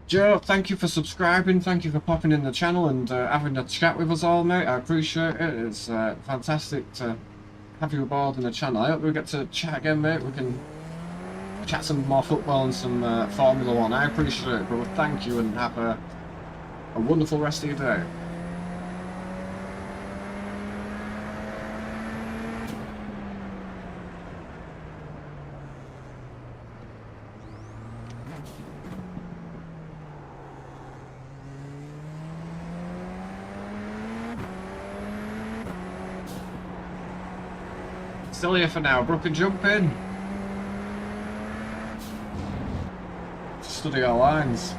Speaker 2: Joe, thank you for subscribing, thank you for popping in the channel and having a chat with us all, mate. I appreciate it. It's fantastic to have you aboard in the channel. I hope we get to chat again, mate. We can chat some more football and some Formula 1. I appreciate it, brother. Thank you and have a wonderful rest of your day. Still here for now. Brooke, jump in. Study our lines.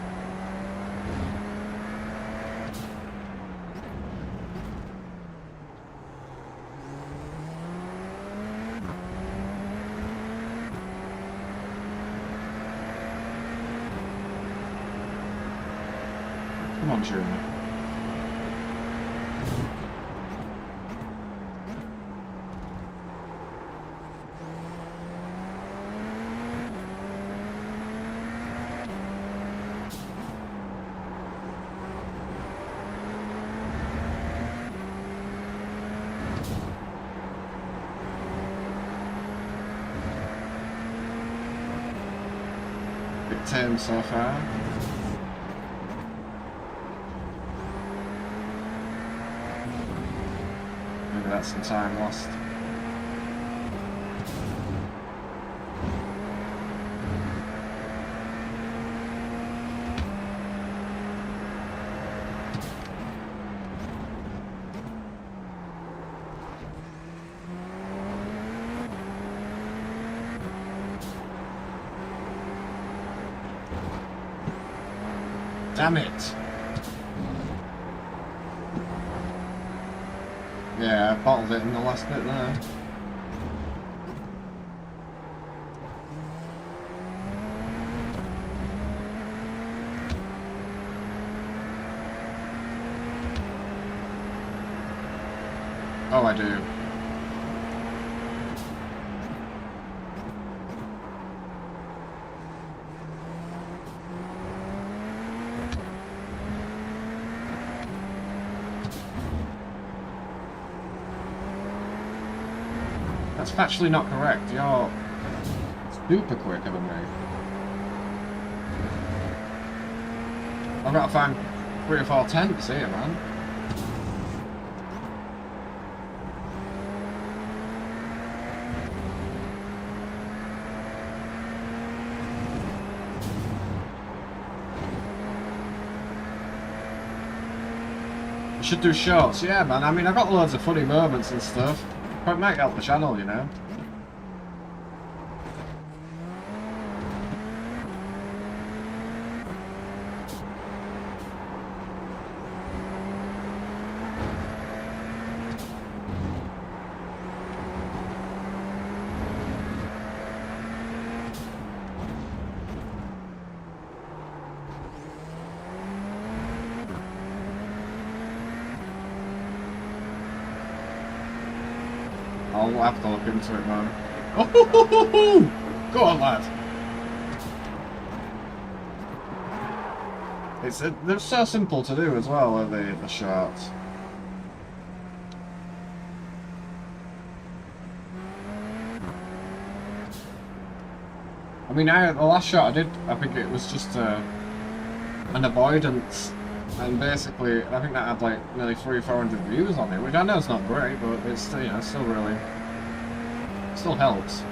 Speaker 2: Come on, Jeremy. Bit tame so far. Maybe that's some time lost. Damn it! Yeah, I bottled it in the last bit there. Oh, I do. That's factually not correct. You're super quicker than me. I've got to find 3 or 4 tenths here, man. I should do shorts, yeah, man. I mean, I got loads of funny moments and stuff. It might help the channel, you know. I'll have to look into it, man. Oh, go on, lad. They're so simple to do as well, are the shots? I mean, the last shot I did, I think it was just an avoidance, and basically, I think that had like nearly 300-400 views on it, which I know is not great, but it's still, you know, still really, still helps.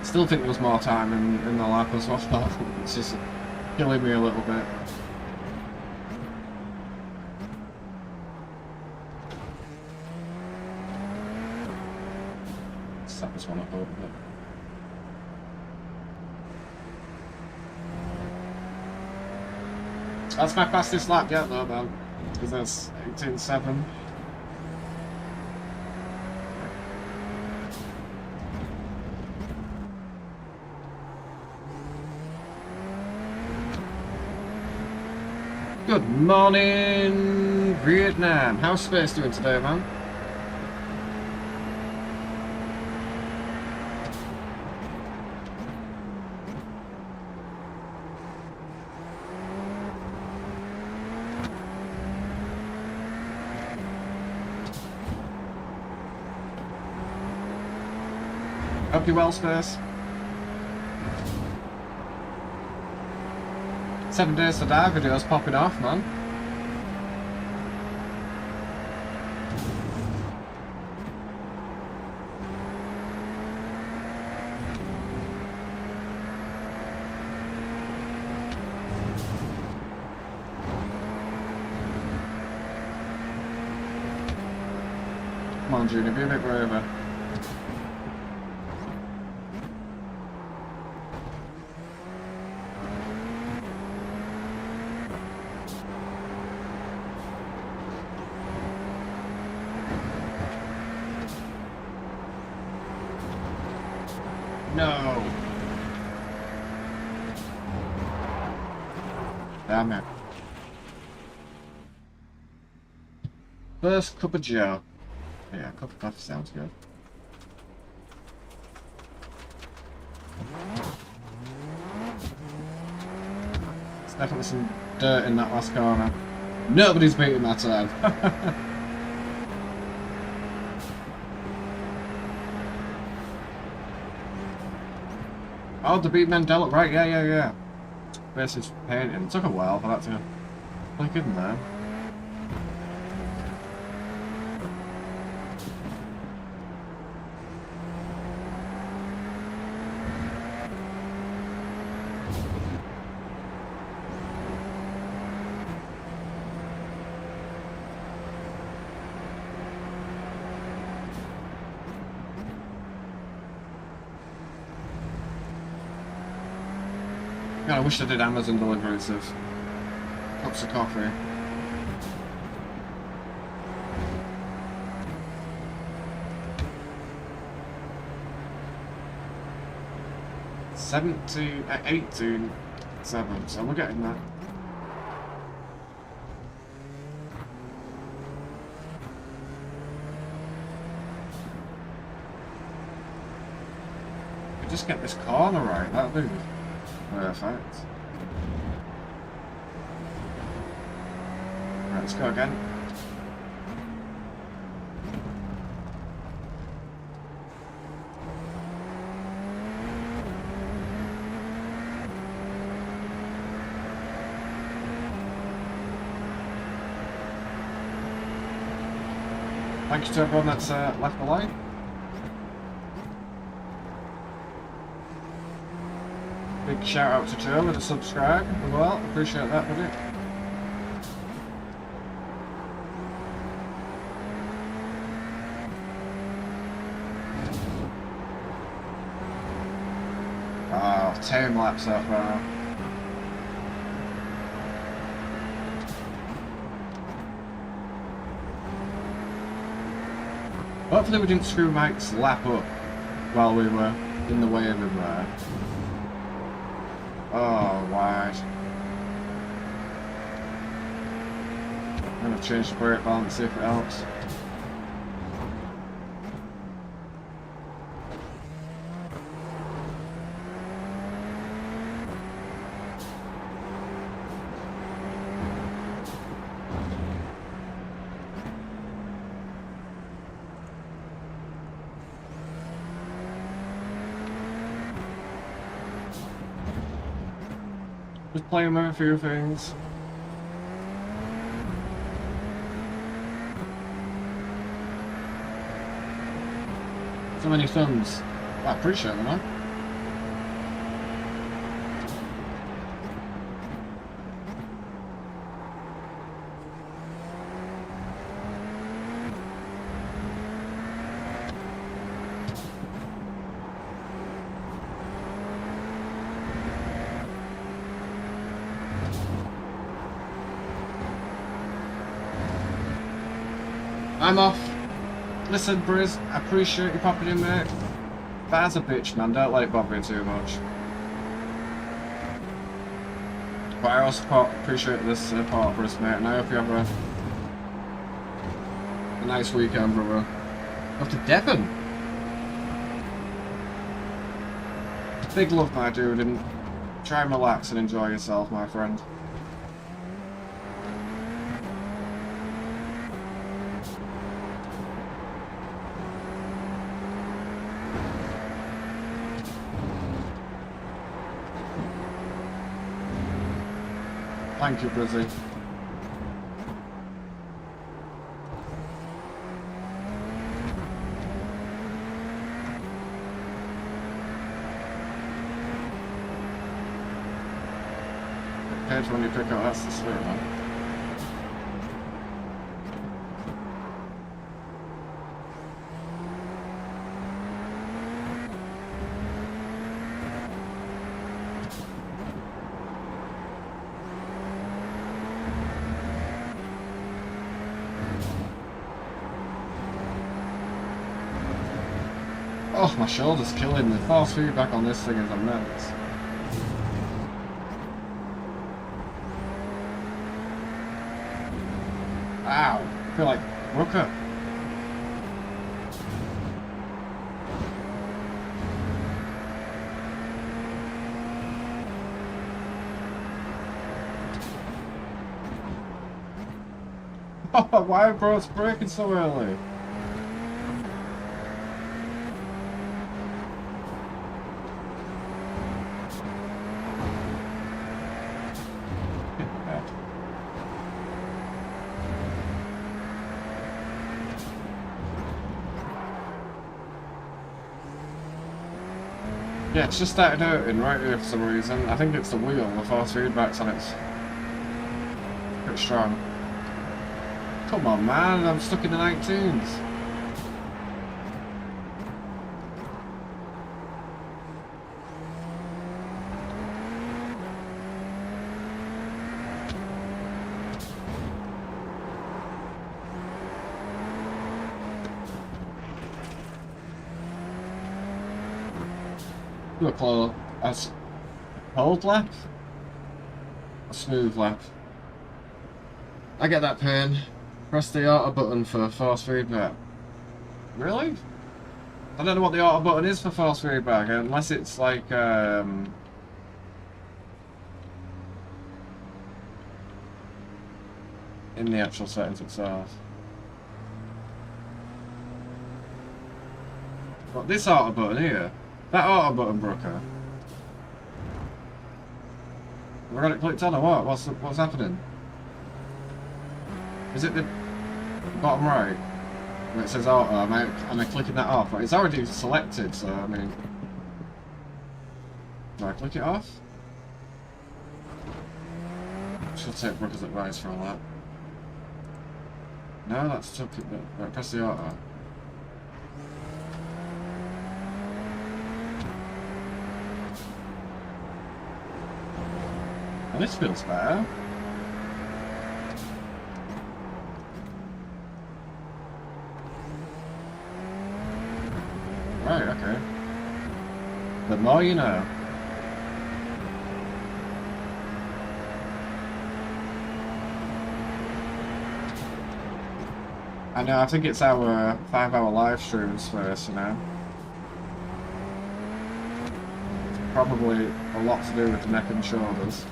Speaker 2: Still think there was more time in the lap as well. It's just killing me a little bit. Set this one up a little bit. That's my fastest lap yet though, man. Because that's 18.7. Good morning, Vietnam. How's space doing today, man? Hope you're well, Space. 7 Days to Die videos popping off, man. Come on, Junior, be a bit braver. No. Damn it. First cup of joe. Yeah, a cup of coffee sounds good. There's definitely some dirt in that last corner. Nobody's beating that time. Oh, the beat Mandela, right, yeah. Basically painting. It took a while for that to click in there. God, I wish I did Amazon deliveries of cups of coffee. $17, 18, 7, so we're getting that. Just get this corner right, that'll do. Perfect. Right, let's go again. Thank you to everyone that's left the line. Big shout out to Joe with a subscribe as well. Appreciate that, buddy. Oh, 10 laps so far. Hopefully we didn't screw Mike's lap up. while we were in the way of him there. Oh, wide. I'm going to change the brake balance, see if it helps. Just playing with a few things. So many thumbs. I appreciate them, man. I'm off. Listen, Briz, I appreciate you popping in, mate. That's a bitch, man. Don't let it bother you too much. But I also appreciate this support, Briz, mate, and I hope you have a nice weekend, brother. Off to Devon. Big love, my dude, and try and relax and enjoy yourself, my friend. Thank you, Brizzy. Depends when you pick up, that's the sweet one. Oh, my shoulder's killing me. The force feedback on this thing is immense. Ow! I feel like Rooker. Oh, why are bros braking so early? Yeah, it's just started hurting right here for some reason. I think it's the wheel, the force feedback's on it. Pretty strong. Come on, man, I'm stuck in the 19s. Look, a hold lap? A smooth lap. I get that pain. Press the auto button for force feedback. Really? I don't know what the auto button is for force feedback, unless it's like, in the actual settings itself. But this auto button here, that auto button, Brooker. Have I got it clicked on or what? What's happening? Is it the bottom right? Where it says auto, am I clicking that off? It's already selected, so I mean... Do I click it off? Should take Brooker's advice for all that. No, that's still... Right, press the auto. Oh, this feels better. Right, okay. The more you know. I know, I think it's our 5-hour live streams first, you know. It's probably a lot to do with the neck and shoulders.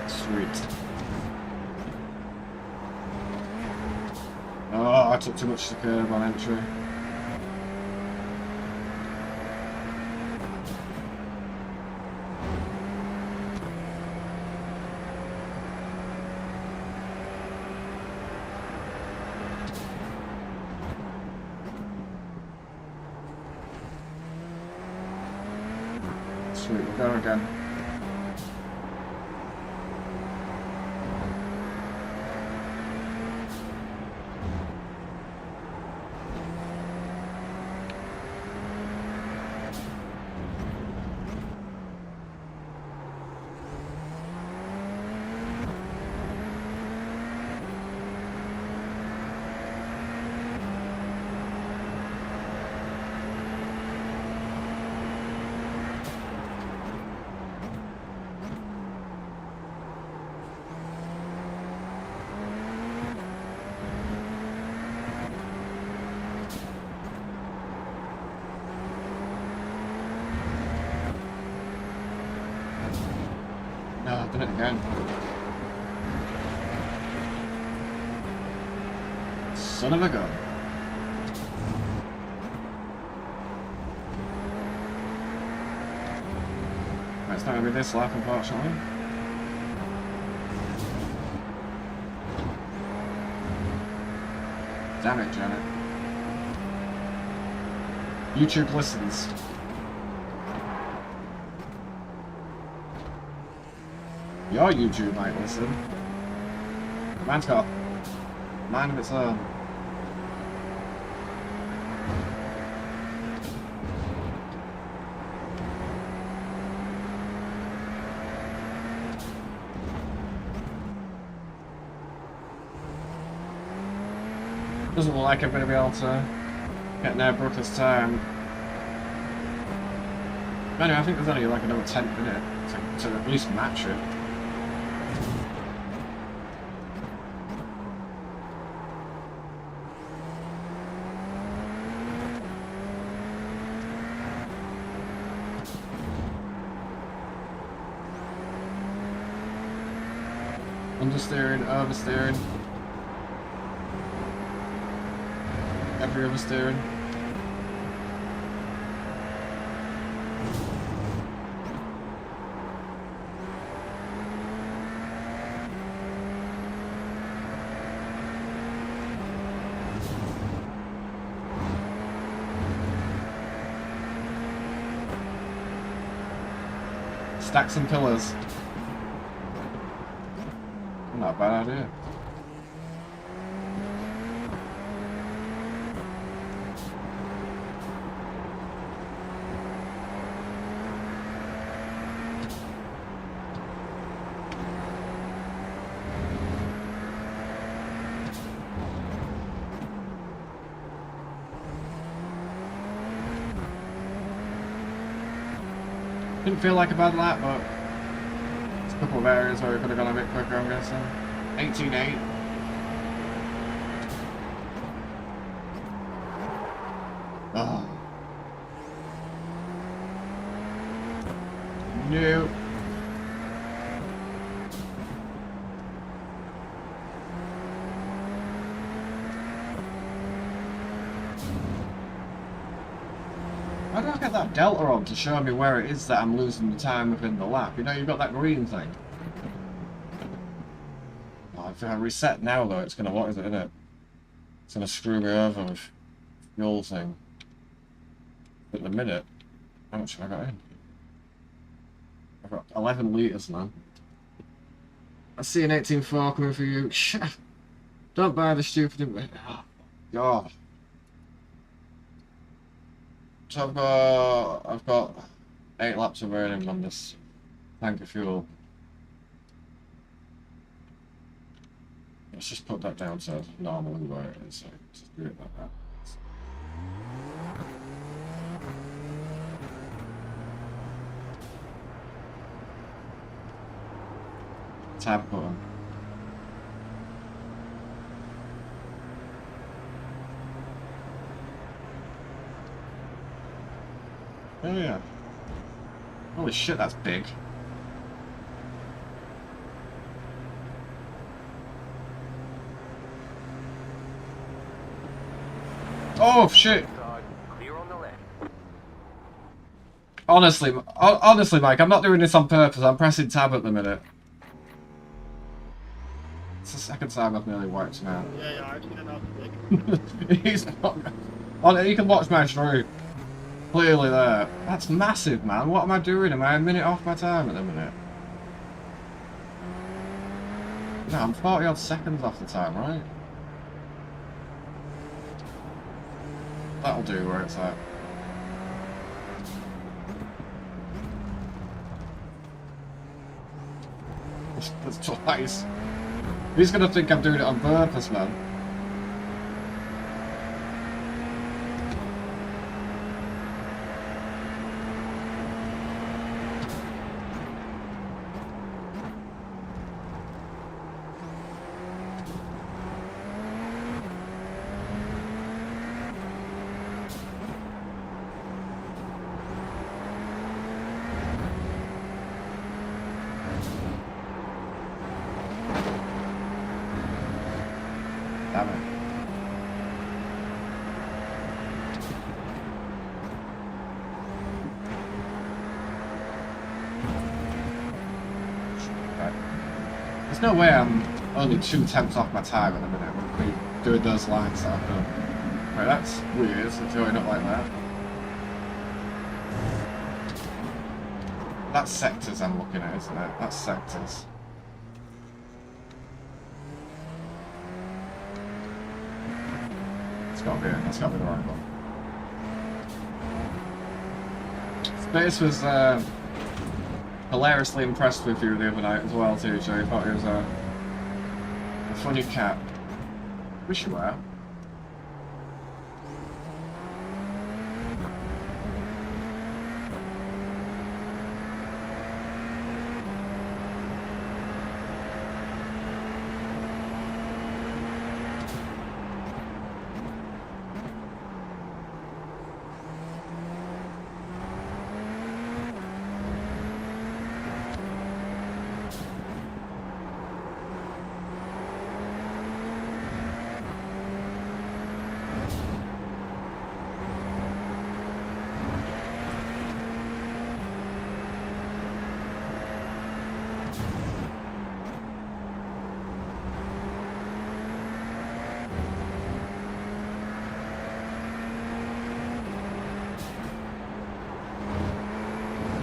Speaker 2: Sweet. Oh, I took too much to the curb on entry. Sweet, we'll go again. No, I've done it again. Son of a gun. Right, it's not going to be this lap, unfortunately. Damn it, Janet. YouTube listens. Your YouTube might listen. Mine's got a mind of its own. Doesn't look like I'm going to be able to get near Brooklyn's time. Anyway, I think there's only like another 10 minutes to at least match it. Understeering, oversteering. Every oversteering. Stack some pillars. Not a bad idea. Didn't feel like a bad lap, but there's a couple of areas where we could have gone a bit quicker, I'm guessing. 18.8. Oh. No. How do I get that delta on to show me where it is that I'm losing the time within the lap? You know, you've got that green thing. Oh, if I reset now, though, it's going to, what is it, innit? It's going to screw me over with fuel thing. At the minute, how much have I got in? I've got 11 litres, man. I see an 18.4 coming for you. Don't buy the stupid... Oh, God. So I've got 8 laps of earnings on this tank of fuel. Let's just put that down to normally where it is, so just do it like that. Tab button. Oh yeah. Holy shit, that's big. Oh shit! Honestly, Mike, I'm not doing this on purpose. I'm pressing tab at the minute. It's the second time I've nearly wiped him out.
Speaker 3: Yeah, I already got out.
Speaker 2: He's not. Oh, you can watch my through. Clearly there. That's massive, man. What am I doing? Am I a minute off my time at the minute? No, I'm 40 odd seconds off the time, right? That'll do where it's at. That's twice. He's gonna think I'm doing it on purpose, man. Damn it. Right. There's no way I'm only 2/10 off my time at the minute when we doing those lines that I've done. Right, that's weird, it's going up like that. That's sectors I'm looking at, isn't it? That's sectors. That's gotta be the right one. Space was hilariously impressed with you the other night as well, too, Joe. He thought he was a funny cat. Wish you were.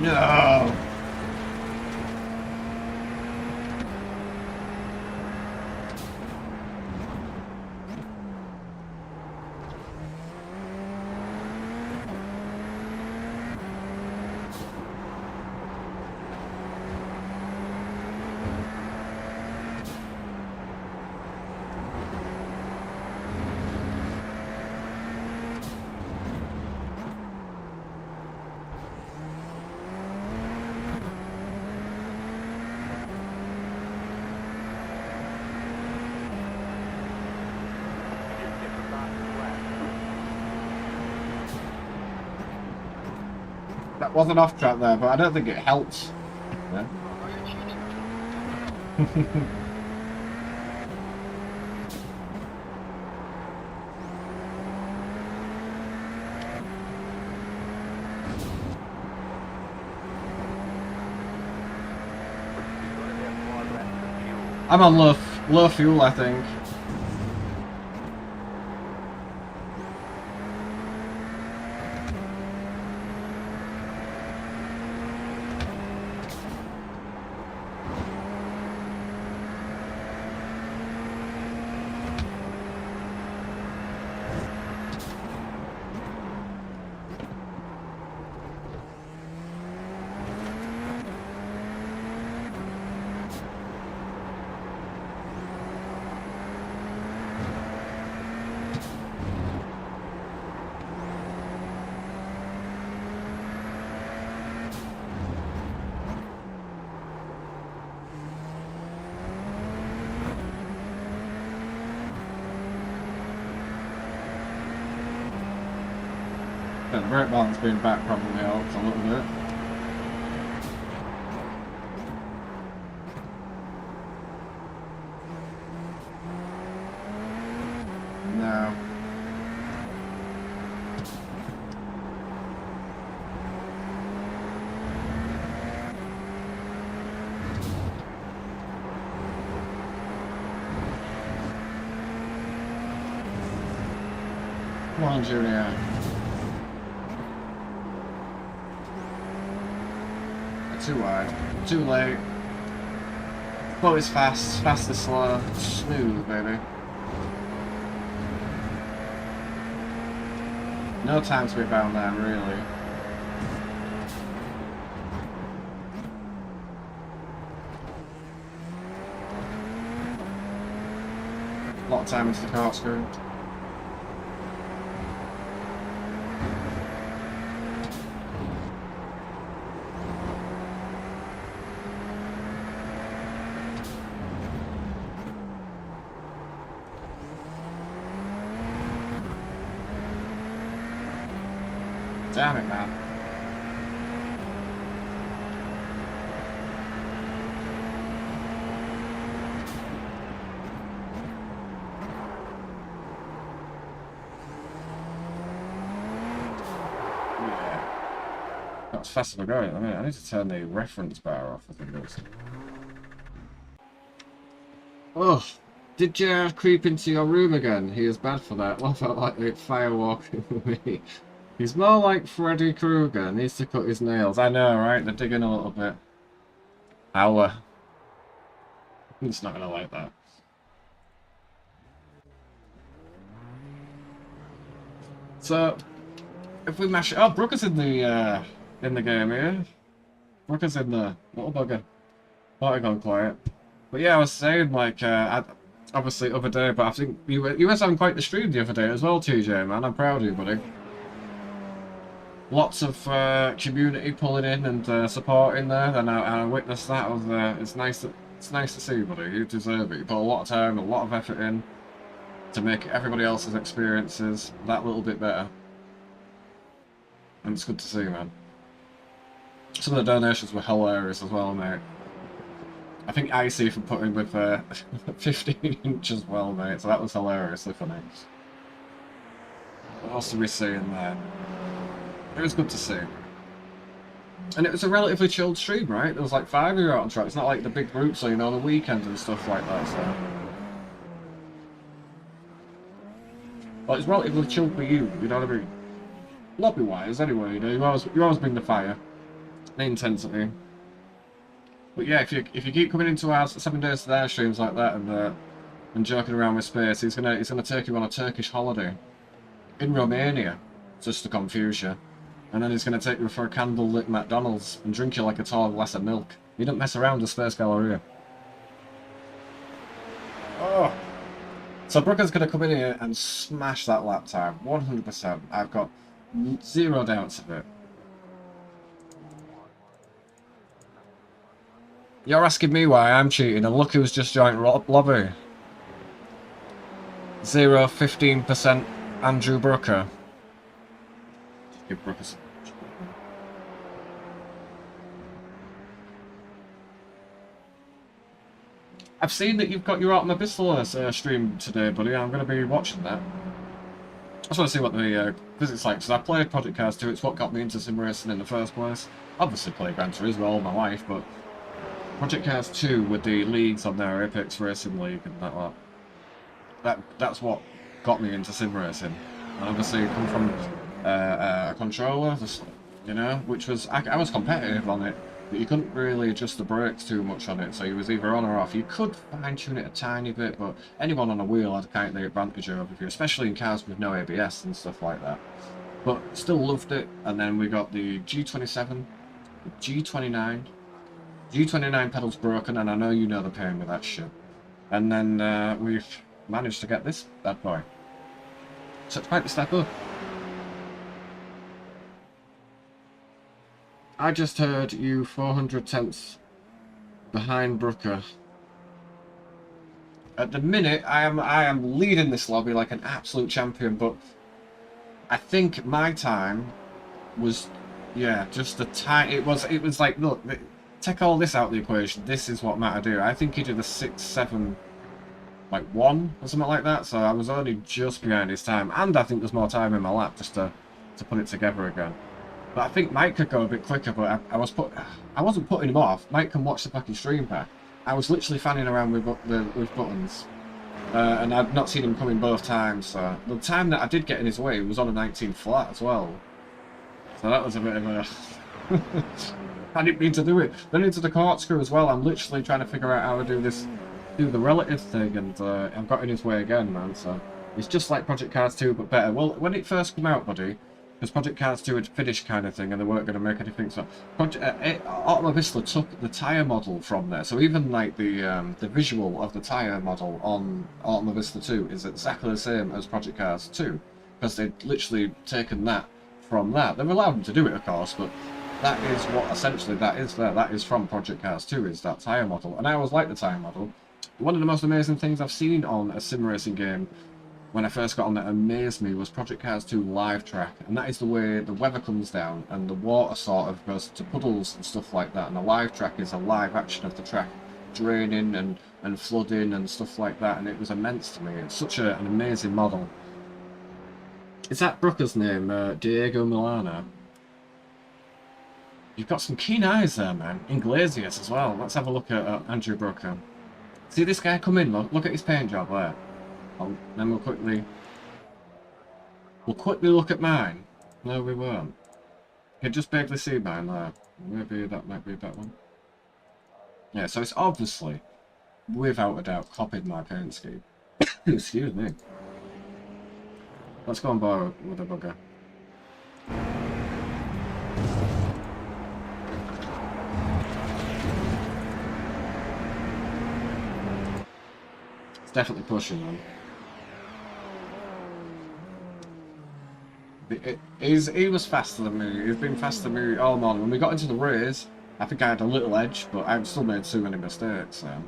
Speaker 2: No. That wasn't off track there, but I don't think it helps. Yeah. I'm on low fuel, I think. The brake balance being back probably helps a little bit. No. Come on, Junior. Too wide. Too late. But it's fast. Fast is slow. Smooth, baby. No time to be found there, really. A lot of time into the corkscrew. Damn it, man. Yeah. That's fast as we're going. I need to turn the reference bar off, I think it is. Oh, did you creep into your room again? He is bad for that. What felt like it firewalking with me? He's more like Freddy Krueger. Needs to cut his nails. I know, right? They're digging a little bit. Ow. He's not gonna like that. So, if we mash it up, Brooker's in the game here. Brooker's in the little bugger. Thought I gone quiet. But yeah, I was saying like obviously other day, but I think you were having quite the stream the other day as well, TJ, man. I'm proud of you, buddy. Lots of community pulling in and supporting there, and I witnessed that. It's nice to see, buddy. You deserve it. You put a lot of time, a lot of effort in to make everybody else's experiences that little bit better, and it's good to see, man. Some of the donations were hilarious as well, mate. I think Icy for putting with 15 inch as well, mate. So that was hilariously funny. What else are we seeing there? It was good to see. And it was a relatively chilled stream, right? There was like 5 of you out on track. It's not like the big groups, so you know, on the weekend and stuff like that, so. Well, it's relatively chilled for you, you know what I mean? Lobby-wise, anyway, you know, you always bring the fire. The intensity. But yeah, if you keep coming into our 7 days to their streams like that and joking around with space, he's gonna take you on a Turkish holiday in Romania, just to confuse you. And then he's going to take you for a candle-lit McDonald's and drink you like a tall glass of milk. You don't mess around with Space Galleria. Oh. So Brooker's going to come in here and smash that lap time. 100%. I've got zero doubts of it. You're asking me why I'm cheating, and look who's just joined lobby. 15% Andrew Brooker. Give Brooker some. I've seen that you've got your Automobiles stream today, buddy. I'm going to be watching that. I just want to see what the physics like. So I played Project Cars 2. It's what got me into sim racing in the first place. Obviously played Gran Turismo all my life, but Project Cars 2 with the leagues on there, Apex Racing League and that lot. That's what got me into sim racing. And obviously you come from a controller, just, you know, which was I was competitive on it, but you couldn't really adjust the brakes too much on it, so you was either on or off. You could fine tune it a tiny bit, but anyone on a wheel had kind of the advantage over you, especially in cars with no ABS and stuff like that. But still loved it. And then we got the G27, the G29. G29 pedals broken, and I know you know the pain with that shit. And then we've managed to get this bad boy. So it's quite the step up. I just heard you 400 tenths behind Brooker. At the minute, I am leading this lobby like an absolute champion, but I think my time was, yeah, just the time. It was like, look, take all this out of the equation. This is what mattered here. I think he did a 6-7, like 1 or something like that. So I was only just behind his time, and I think there's more time in my lap just to put it together again. But I think Mike could go a bit quicker, but I wasn't putting him off. Mike can watch the fucking stream back. I was literally fanning around with buttons. And I'd not seen him coming both times, so the time that I did get in his way was on a 19 flat as well. So that was a bit of a... I didn't mean to do it. Then into the corkscrew as well, I'm literally trying to figure out how to do the relative thing, and I've got in his way again, man, so... It's just like Project Cars 2, but better. Well, when it first came out, buddy, because Project Cars 2 had finished kind of thing, and they weren't going to make anything, so... Automobista took the tyre model from there, so even like the visual of the tyre model on Automobista 2 is exactly the same as Project Cars 2, because they'd literally taken that from that. They're allowed them to do it, of course, but that is what essentially that is there. That is from Project Cars 2, is that tyre model, and I always like the tyre model. One of the most amazing things I've seen on a sim racing game when I first got on that amazed me was Project Cars 2 live track, and that is the way the weather comes down and the water sort of goes to puddles and stuff like that, and the live track is a live action of the track draining and flooding and stuff like that, and it was immense to me. It's such an amazing model. Is that Brooker's name, Diego Milano? You've got some keen eyes there, man. Inglesias as well. Let's have a look at Andrew Brooker. See this guy come in, look at his paint job there. Then we'll quickly look at mine. No, we won't. You can just barely see mine there. Maybe that might be that one. Yeah, so it's obviously, without a doubt, copied my paint scheme. Excuse me. Let's go and borrow with a bugger. It's definitely pushing them. He was faster than me. He's been faster than me all morning. When we got into the race, I think I had a little edge, but I've still made too many mistakes. So.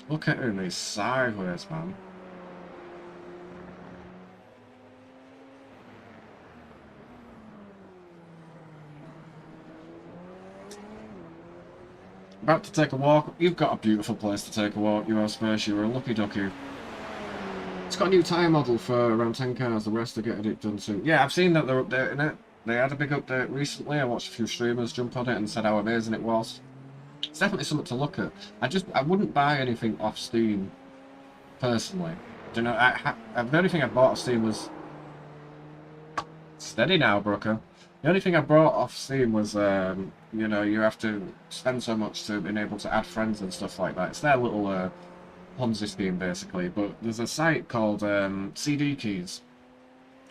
Speaker 2: Look at him, he's sideways, man. About to take a walk. You've got a beautiful place to take a walk, you Space. You're a lucky ducky. It's got a new tyre model for around 10 cars, the rest are getting it done soon. Yeah, I've seen that they're updating it. They had a big update recently. I watched a few streamers jump on it and said how amazing it was. It's definitely something to look at. I wouldn't buy anything off Steam, personally. Do you know, the only thing I bought off Steam was... Steady now, Brooker. The only thing I brought off Steam was, you know, you have to spend so much to be able to add friends and stuff like that. It's their little Ponzi scheme, basically. But there's a site called CD Keys.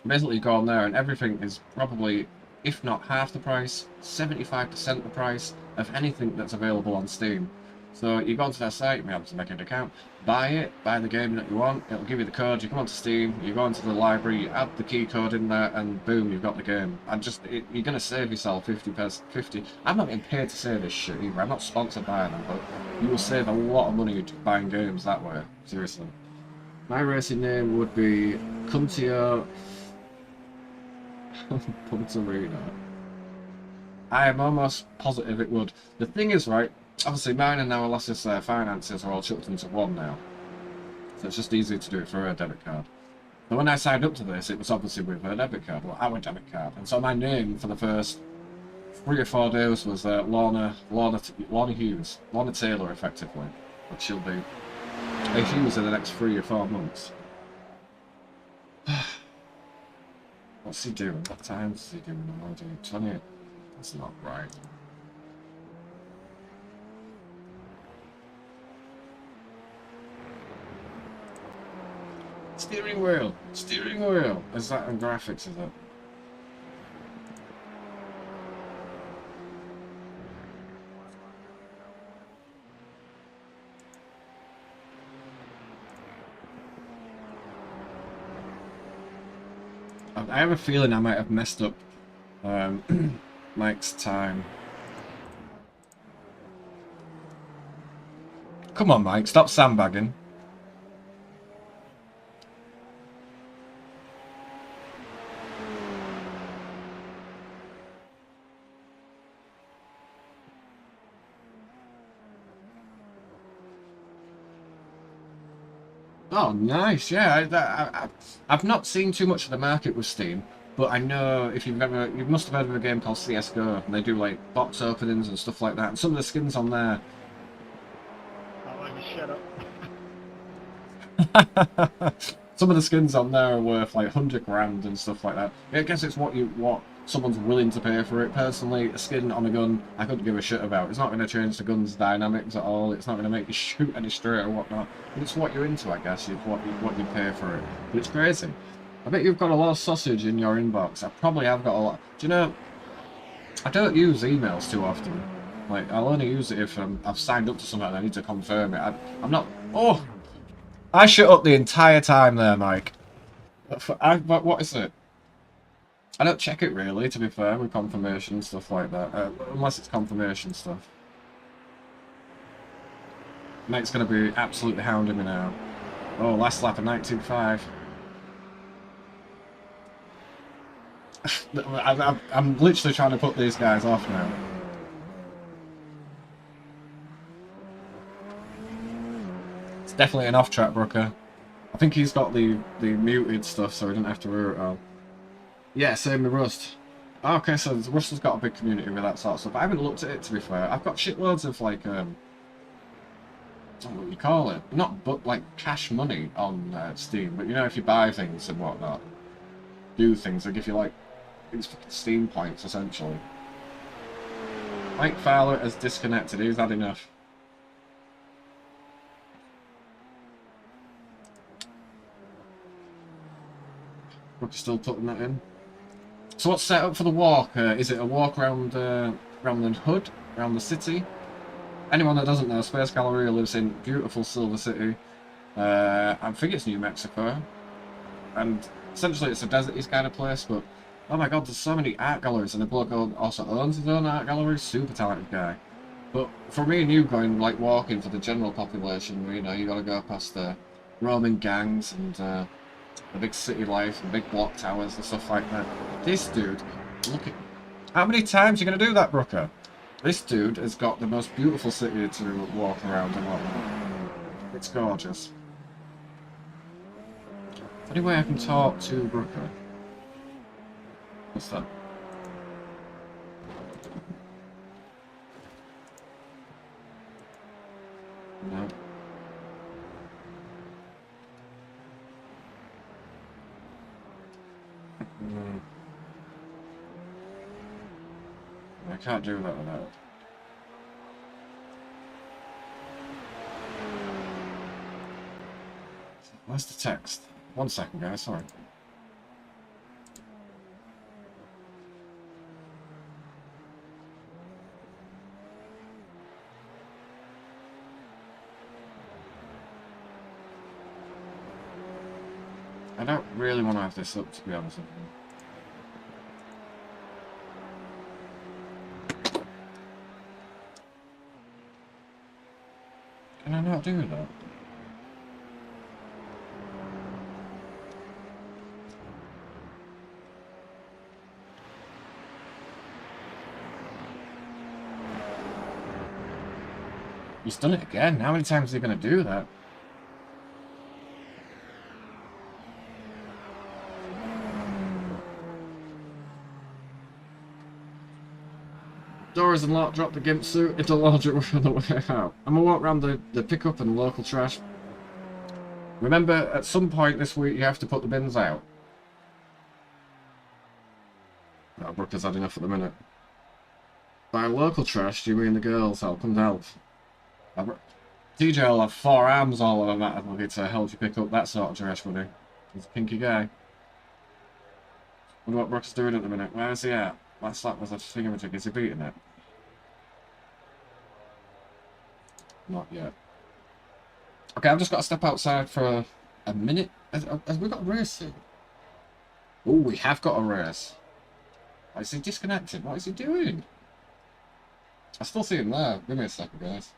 Speaker 2: Basically, you go on there and everything is probably, if not half the price, 75% the price of anything that's available on Steam. So you go onto their site, you have to make an account, buy it, buy the game that you want, it'll give you the code, you come onto Steam, you go onto the library, you add the key code in there, and boom, you've got the game. And you're going to save yourself 50. I'm not getting paid to say this shit either, I'm not sponsored by them, but you will save a lot of money buying games that way, seriously. My racing name would be Cuntio Puntarino. I am almost positive it would. The thing is, right, obviously mine and now Alastair's finances are all chucked into one now. So it's just easier to do it for a debit card. But when I signed up to this, it was obviously with a debit card, well, our debit card. And so my name for the first 3 or 4 days was Lorna Hughes. Lorna Taylor, effectively. But she'll be a Hughes in the next 3 or 4 months. What's he doing? What time is he doing? 28. That's not right. Steering wheel! Steering wheel! Is that in graphics, is it? I have a feeling I might have messed up Mike's time. Come on, Mike, stop sandbagging. Oh, nice. Yeah, I've not seen too much of the market with Steam, but I know if you've ever, you must have heard of a game called CS:GO, and they do like box openings and stuff like that. And some of the skins on there.
Speaker 3: Oh, let me shut up.
Speaker 2: Some of the skins on there are worth like 100 grand and stuff like that. I guess it's what someone's willing to pay for it. Personally, a skin on a gun, I couldn't give a shit about. It's not going to change the gun's dynamics at all. It's not going to make you shoot any straight or whatnot. But it's what you're into, I guess. It's what you pay for it. But it's crazy. I bet you've got a lot of sausage in your inbox. I probably have got a lot. Do you know? I don't use emails too often. Like I'll only use it if I've signed up to something and I need to confirm it. I'm not. Oh. I shut up the entire time there, Mike. What is it? I don't check it really, to be fair, with confirmation and stuff like that. Unless it's confirmation stuff. Mike's going to be absolutely hounding me now. Oh, last lap of 925. I'm literally trying to put these guys off now. Definitely an off-track Brooker. I think he's got the muted stuff, so he didn't have to rear it all. Yeah, same with Rust. Okay, so Rust has got a big community with that sort of stuff. I haven't looked at it, to be fair. I've got shitloads of, like, I don't know what you call it. Not, but, like, cash money on Steam. But, you know, if you buy things and whatnot, do things, they give you, like, these fucking Steam points, essentially. Mike Fowler has disconnected. He's had enough. Still putting that in. So what's set up for the walk? Is it a walk around around the hood, around the city? Anyone that doesn't know, Space Galleria lives in beautiful Silver City. I think it's New Mexico, and essentially it's a desert-y kind of place. But oh my god, there's so many art galleries, and the bloke also owns his own art gallery. Super talented guy. But for me and you going like walking for the general population, you know, you got to go past the Roman gangs and the big city life and big block towers and stuff like that. This dude, look at... How many times are you going to do that, Brooker? This dude has got the most beautiful city to walk around and whatnot. It's gorgeous. Any way I can talk to Brooker? What's that? No. I can't do that without. Where's the text? 1 second, guys, sorry. I don't really want to have this up, to be honest with you. Can I not do that? He's done it again. How many times are you going to do that? Door is unlocked, drop the gimp suit, it'll lodge it on the way out. I'm gonna walk around the pickup and local trash. Remember, at some point this week you have to put the bins out. Oh, Brooke has had enough at the minute. By local trash, do you mean the girls help and help? DJ will have 4 arms all over that ability to help you pick up that sort of trash, buddy. He's a kinky guy. Wonder what Brooke's doing at the minute. Where is he at? Last lap was a thingamajig. Is he beating it? Not yet. Okay, I've just got to step outside for a minute. Has we got a race soon? Oh, we have got a race. Why is he disconnected? What is he doing? I still see him there. Give me a second, guys.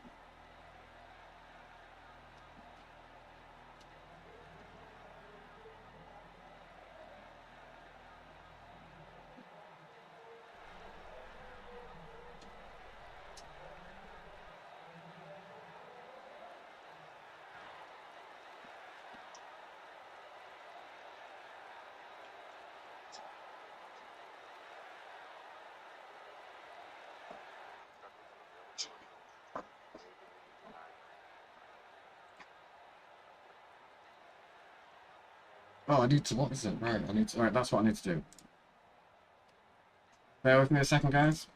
Speaker 2: Oh, I need to. What is it? Right, I need to. Right, that's what I need to do. Bear with me a second, guys.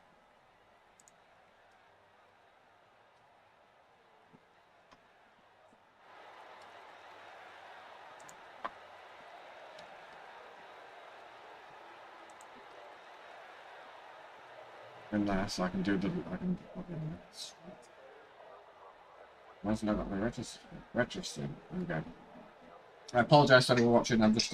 Speaker 2: In there, so I can do the. I can. Okay. Why's it not got me registered? Okay. I apologise for anyone watching. I'm just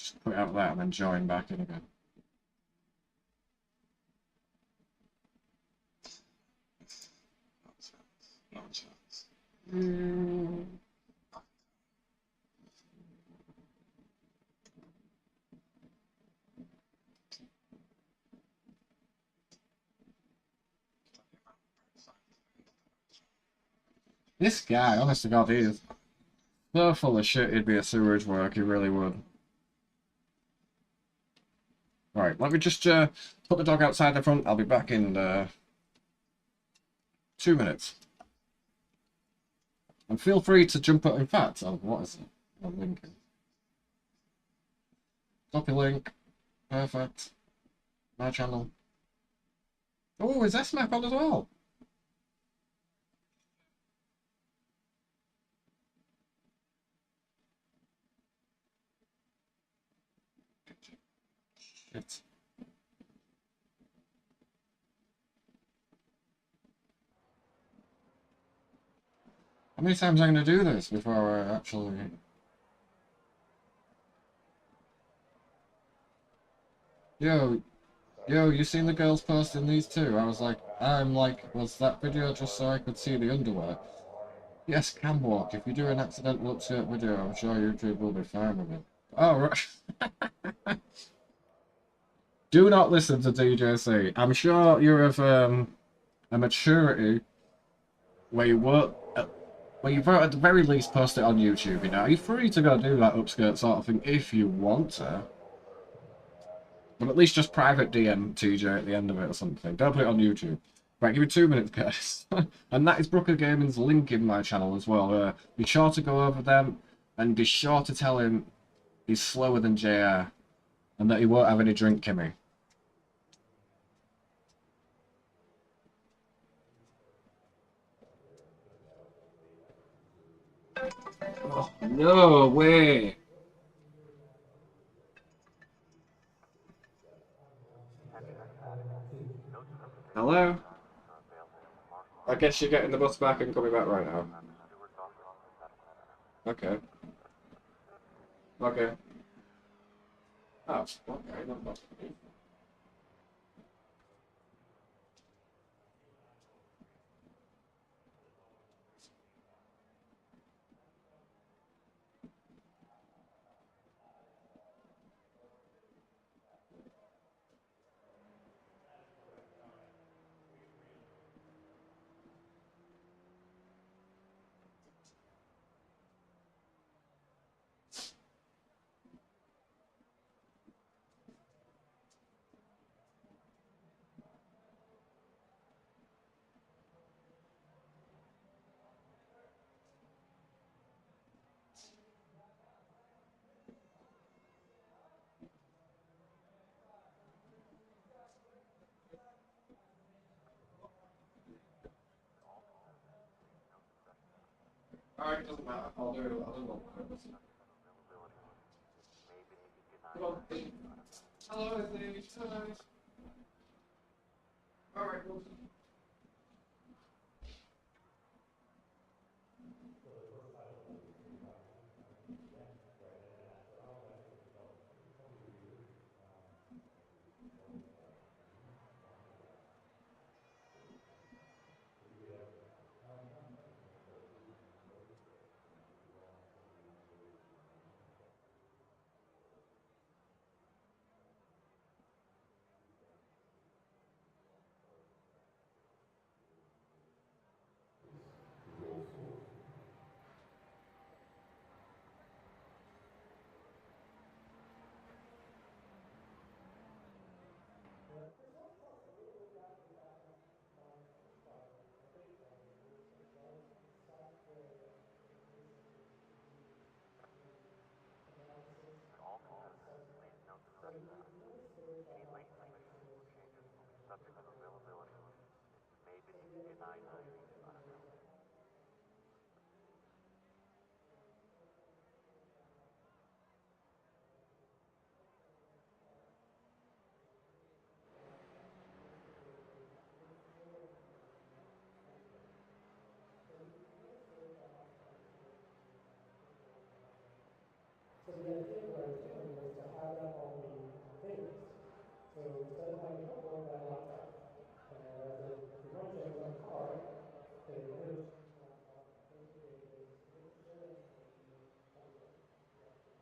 Speaker 2: just put it out there and then join back in again. This guy, honest to God, he is so full of shit. He'd be a sewage work. He really would. Right, let me just put the dog outside the front. I'll be back in 2 minutes. And feel free to jump up. In fact, oh, what is it? I'm linking. Copy link. Perfect. My channel. Oh, is S-Map on as well? Shit. How many times am I going to do this before I actually... Yo, you seen the girls posting these too? I was like, was that video just so I could see the underwear? Yes, can walk. If you do an accidental upskirt video, I'm sure YouTube will be fine with it. Oh, right. Do not listen to DJC. I'm sure you're of a maturity where you won't, where you at the very least post it on YouTube. You know, you're free to go do that upskirt sort of thing if you want to. But at least just private DM TJ at the end of it or something. Don't put it on YouTube. Right, give me 2 minutes, guys. And that is Brooker Gaming's link in my channel as well. Be sure to go over them and be sure to tell him he's slower than JR and that he won't have any drink, Kimmy. Oh, no way! Hello? I guess you're getting the bus back and coming back right now. Okay. Okay. Oh, okay, not bad. Alright, doesn't matter. I'll do it. I'll do it. Come on. Hello, Izzy. Hi. Alright, well.
Speaker 4: So the idea what I was doing was to have that all be phased. So instead of having a footboard, I had a laptop. And as the runs that was on the car, they live on the laptop, into the database, look at their information, copy that directly.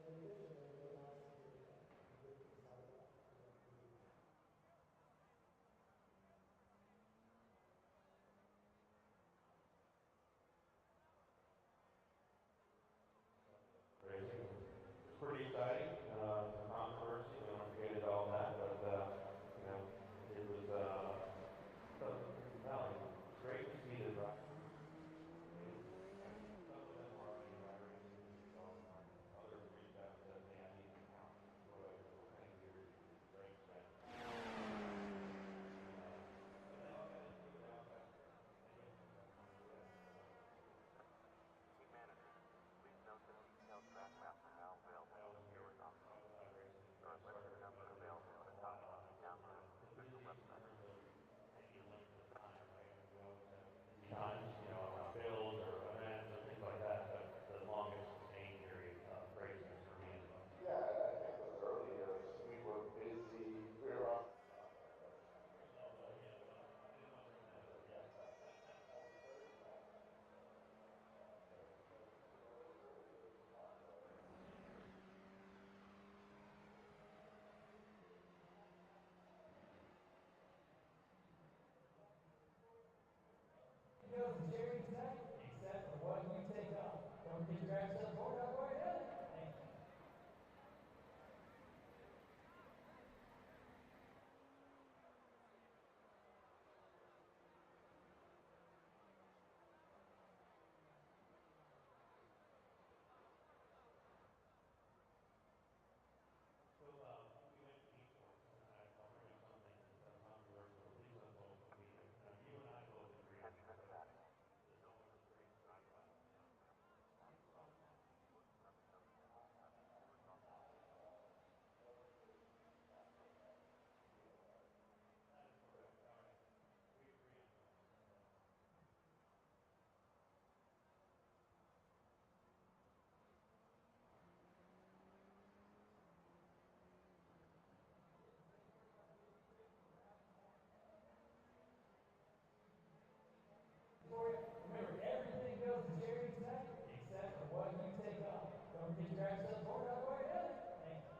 Speaker 4: And in addition, it allows us to do that with inside the laptop.
Speaker 5: It's pretty exciting. Some controversy, we don't have to get into all that, but you know, it was something pretty compelling. It's great to see the drivers. Some of them were already Iracing, so others reached out and said, "Hey, I need an account. What do I do? What kind of gear do you use? Brake spec." But they all got into it. They all got times, you know, builds or events or things like that, but the longest sustained period of racing is for me and the
Speaker 6: Yeah, I think it was early years. We were busy. We were on.
Speaker 4: Goes the cherry except for what you take off. Don't forget to grab yourself a board up while you're at it. Thank you. Remember, everything goes to cherry except for what you take off. Don't forget to grab yourself a board up while you're at it. Thank you.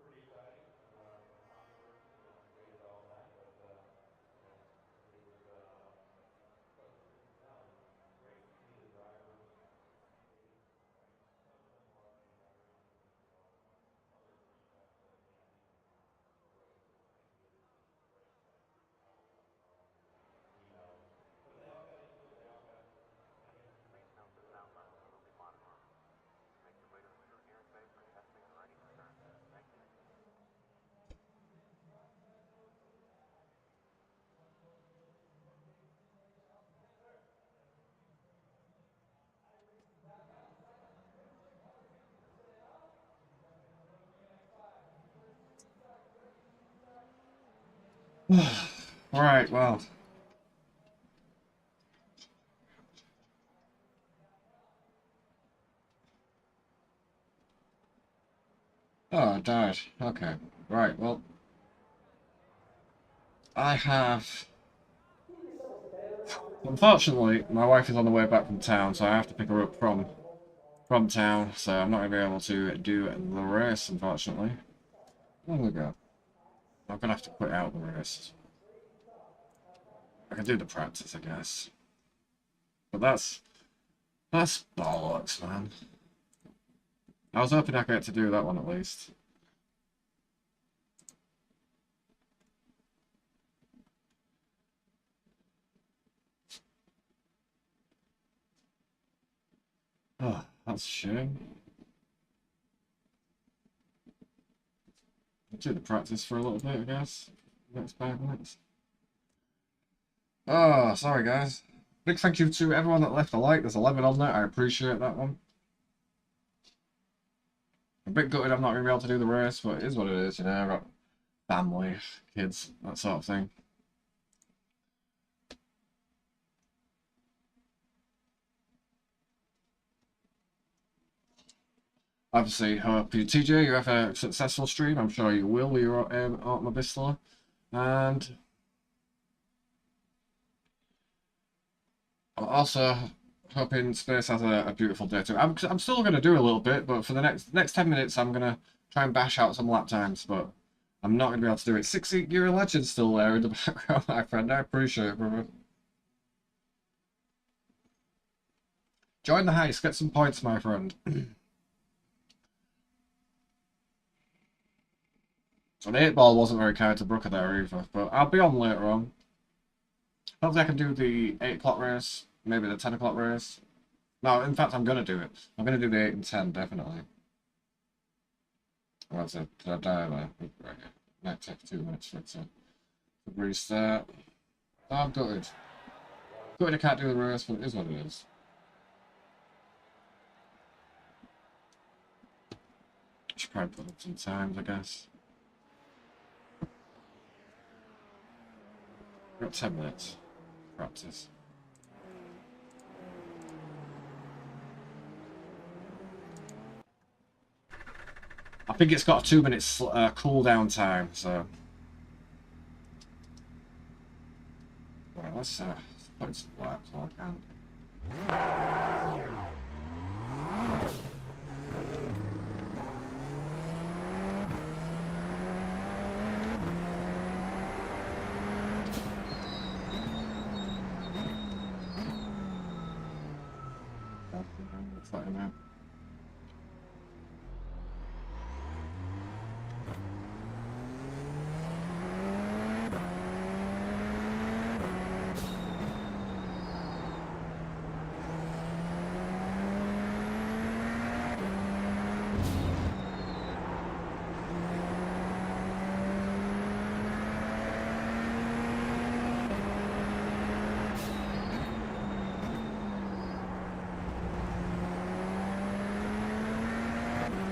Speaker 5: pretty exciting. Controversy, we don't have to get into all that, but you know, it was something pretty compelling. It's great to see the drivers. Some of them were already Iracing, so others reached out and said, "Hey, I need an account. What do I do? What kind of gear do you use? Brake spec, emails." But they all got into it. They all got.
Speaker 2: Alright, well. Oh, I died. Okay. Right, well. I have... Unfortunately, my wife is on the way back from town, so I have to pick her up from town, so I'm not going to be able to do the race, unfortunately. There we go. I'm going to have to quit out the race. I can do the practice, I guess. But that's bollocks, man. I was hoping I could get to do that one at least. Oh, that's a shame. I'll do the practice for a little bit, I guess. Next 5 minutes. Oh, sorry guys. Big thank you to everyone that left a like. There's 11 on there. I appreciate that one. A bit gutted I'm not going to be able to do the race, but it is what it is, you know. I've got family, kids, that sort of thing. Obviously, hope you, TJ, you have a successful stream. I'm sure you will with your Automobistler. And also hoping Space has a beautiful day too. I'm still going to do a little bit, but for the next 10 minutes, I'm going to try and bash out some lap times, but I'm not going to be able to do it. 6-year legend still there in the background, my friend. I appreciate it, brother. Join the heist, get some points, my friend. So the 8-ball wasn't very kind to Brooker there either, but I'll be on later on. Hopefully I can do the 8 o'clock race, maybe the 10 o'clock race. No, in fact, I'm going to do it. I'm going to do the 8 and 10, definitely. What's it? Did I die there? Right, might take 2 minutes for it to restart. Oh, I'm gutted. Gutted I can't do the race, but it is what it is. Should probably put up some times, I guess. Got 10 minutes. Practice. I think it's got a 2 minute cooldown time, so. Right, let's put some laps while I can. Let's let him out.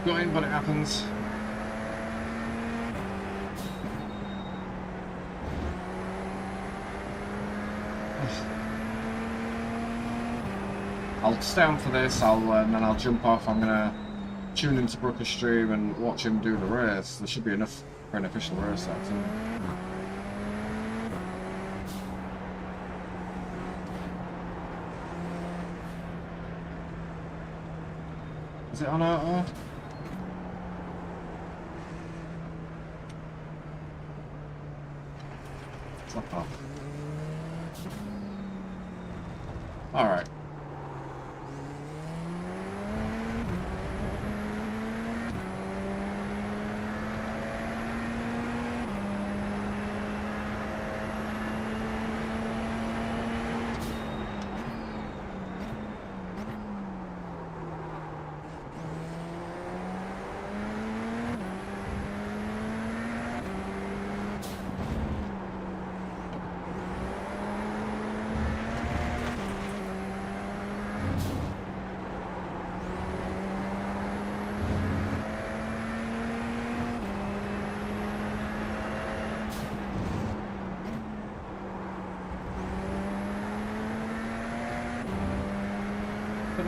Speaker 2: Going, but it happens. I'll stay on for this, and then I'll jump off. I'm gonna tune into Brooker's stream and watch him do the race. There should be enough for an official race that time. Is it on auto? Fuck off. Alright.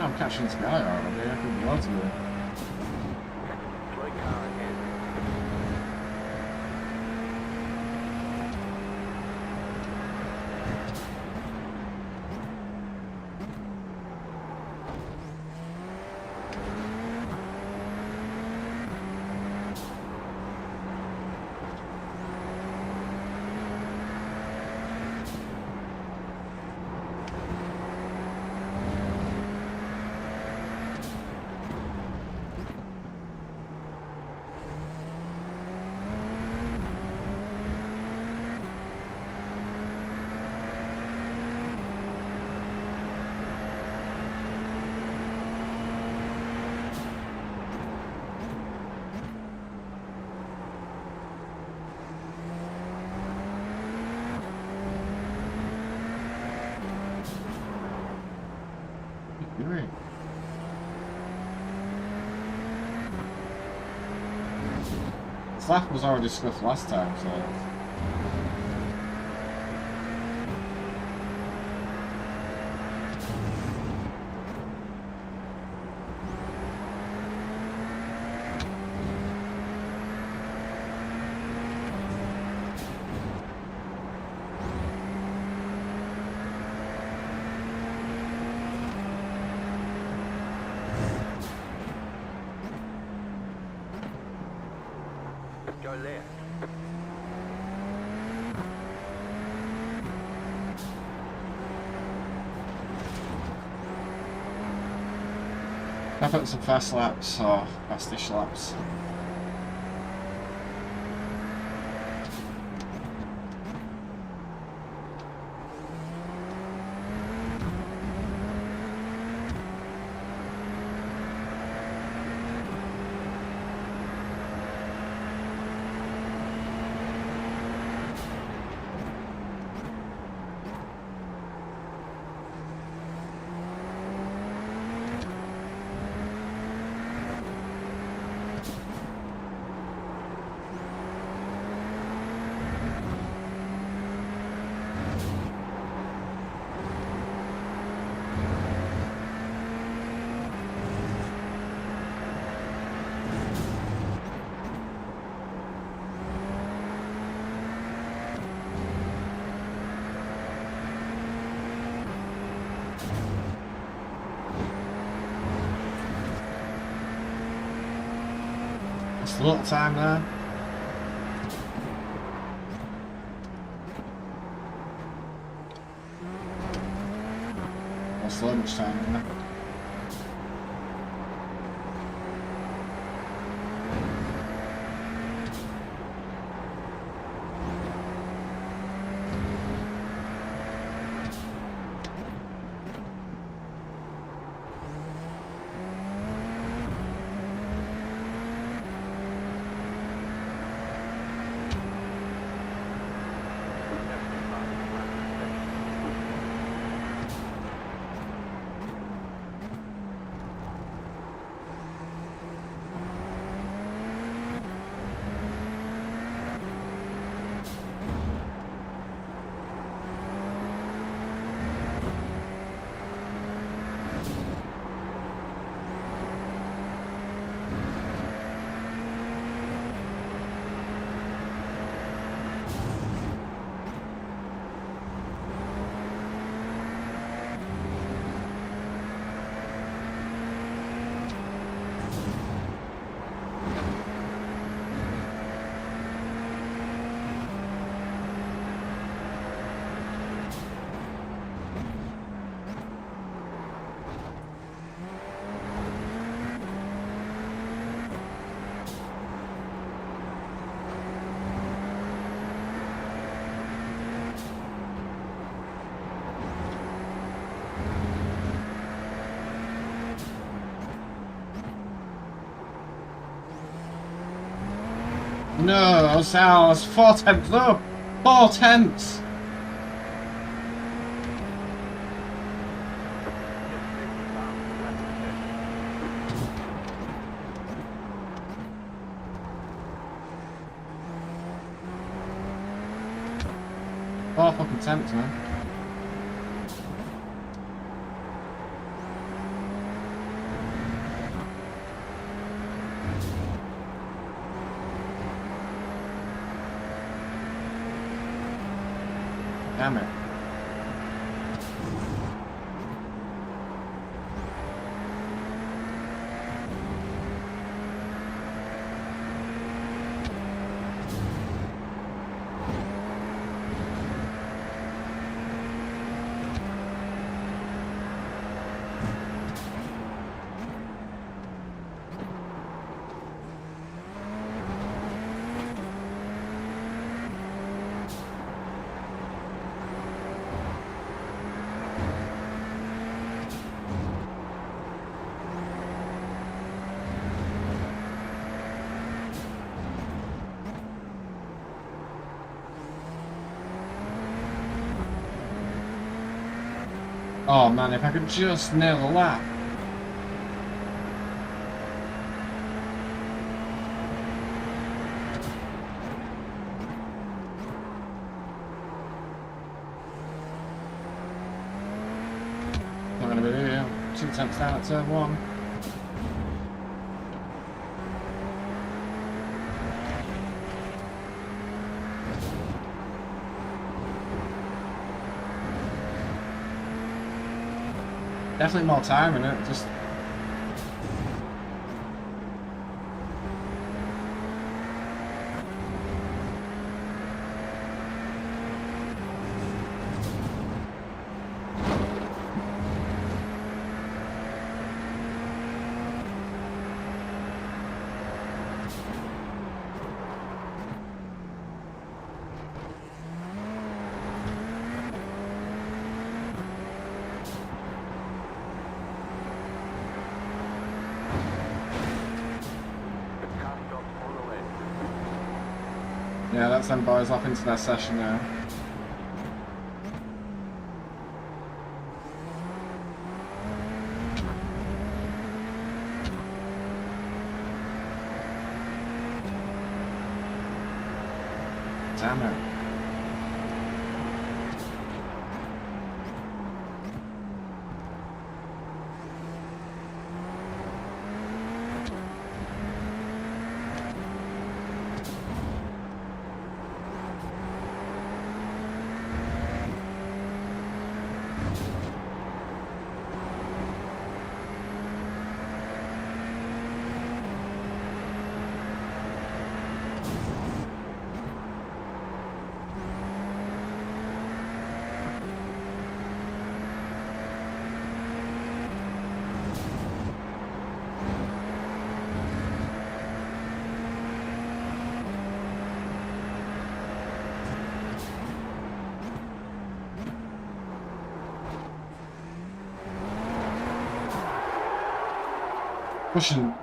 Speaker 2: I'm catching this guy already. I could love to. flap was already scuffed last time, so...
Speaker 5: Go left.
Speaker 2: I've got some fast laps or fastish laps. It's a little time there. That's so much time there. No, I was 4 tenths. No, 4 tenths. Four fucking tenths, man. Damn it. Oh man, if I could just nail the lap. 2 attempts down at turn 1. Definitely more time in it, just... Yeah, that's them boys off into their session now. Damn it.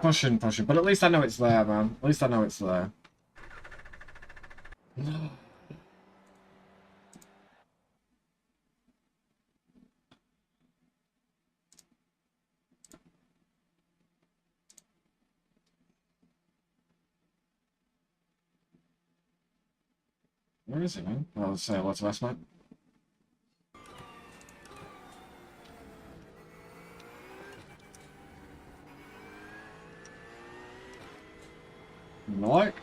Speaker 2: Pushing, but at least I know it's there, man. At least I know it's there. Where is it, man? I'll say hello to S, mate. Like?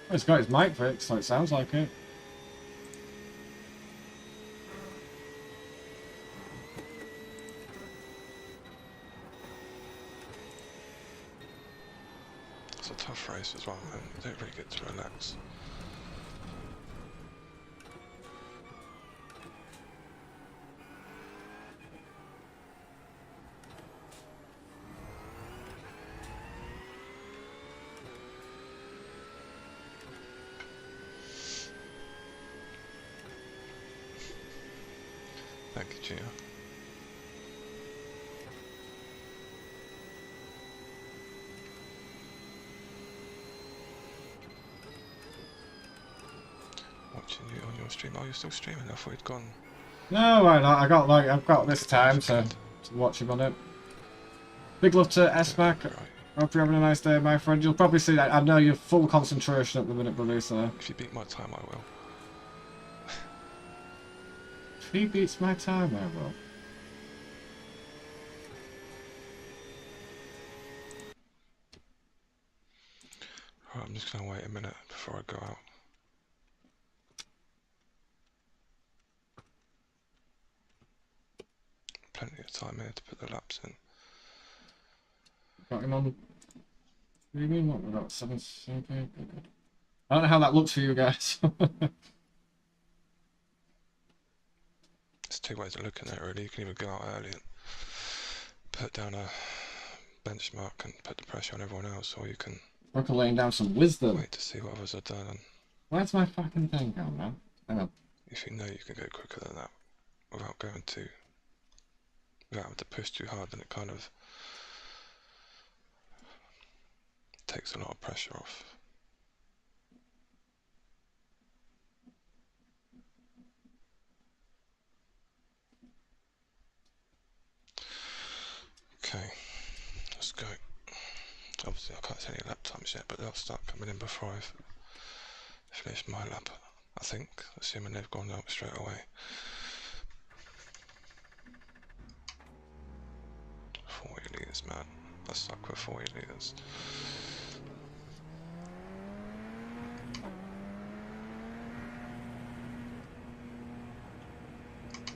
Speaker 2: Oh, he's got his mic fixed, so it sounds like it.
Speaker 7: It's a tough race as well, man. You don't really get to relax. Thank you, Gio. Watching you on your stream. Oh, you're still streaming? I thought you'd gone.
Speaker 2: No, why not? I've got this time to watch him on it. Big love to S-Mac.
Speaker 7: Right.
Speaker 2: Hope you're having a nice day, my friend. You'll probably see that. I know you're full concentration at the minute, buddy, so...
Speaker 7: If you beat my time, I will.
Speaker 2: If he beats my time, I will.
Speaker 7: Right, I'm just going to wait a minute before I go out. Plenty of time here to put the laps in.
Speaker 2: Got him on. What do you mean? What, we got 7, good. I don't know how that looks for you guys.
Speaker 7: There's two ways of looking at it, really. You can either go out early and put down a benchmark and put the pressure on everyone else, or you can
Speaker 2: We're laying down some wisdom.
Speaker 7: wait to see what others have done. And
Speaker 2: Where's my fucking thing gone, man? Hang on.
Speaker 7: if you know you can go quicker than that without having to push too hard, then it kind of takes a lot of pressure off. Okay, let's go. Obviously I can't see any lap times yet, but they'll start coming in before I've finished my lap. I think, assuming they've gone out straight away. 40 litres, man. Let's suck with 40 litres.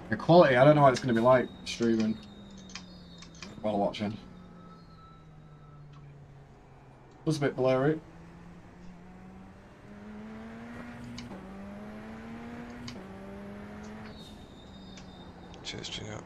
Speaker 2: The quality, I don't know what it's going to be like streaming while watching. Was a bit blurry.
Speaker 7: Cheers, Junior.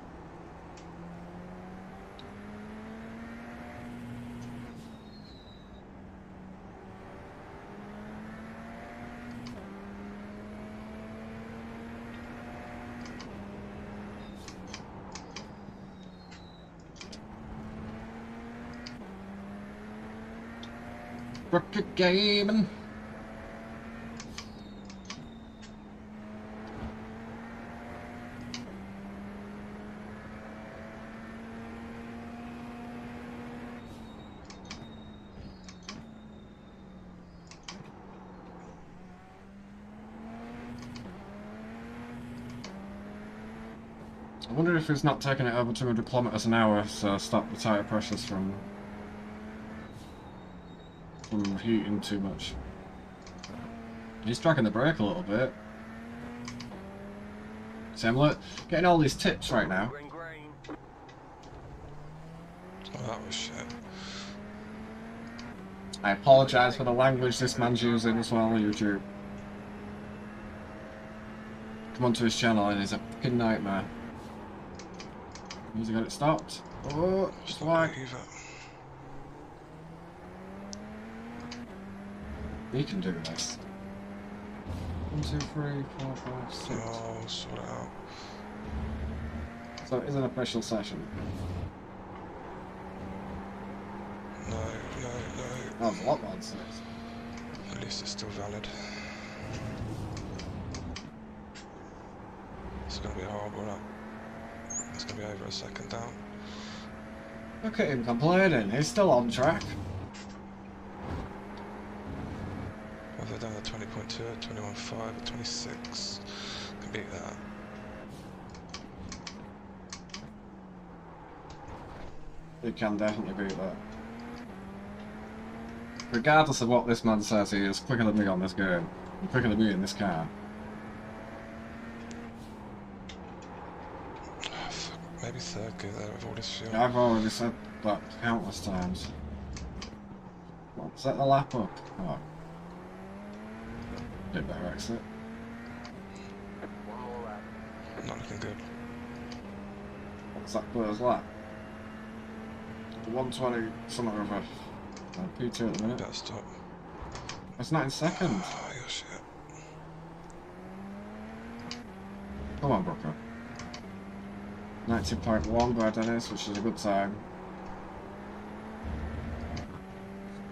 Speaker 2: Appricate gaming. I wonder if it's not taking it over 200 kilometers an hour, so stop the tyre pressures from heating too much. He's dragging the brake a little bit. See, I'm getting all these tips right now.
Speaker 7: Oh, that was shit.
Speaker 2: I apologise for the language this man's using as well on YouTube. Come onto his channel and he's a fucking nightmare. He's got it stopped. Oh, just like. He can do this. 1, 2, 3, 4, 5, 6.
Speaker 7: Oh, sort it out.
Speaker 2: So it is an official session.
Speaker 7: No.
Speaker 2: Oh, there's a lot more than 6.
Speaker 7: At least it's still valid. It's gonna be a horrible lap. It's gonna be over a second down.
Speaker 2: Look at him complaining. He's still on track.
Speaker 7: Whether down to 20.2, 21.5, 26. Can beat that.
Speaker 2: He can definitely beat that. Regardless of what this man says, he is quicker than me on this game. And quicker than me in this car.
Speaker 7: Maybe third gear there with all this fuel.
Speaker 2: I've already said that countless times. Well, set the lap up. Oh. Did better exit.
Speaker 7: Not looking good.
Speaker 2: What's that clear's lap? 120 something or other. P2 at the minute.
Speaker 7: Better stop.
Speaker 2: It's not in second.
Speaker 7: Oh, you're shit.
Speaker 2: Come on, Brooker. 90.1 by Dennis, which is a good time.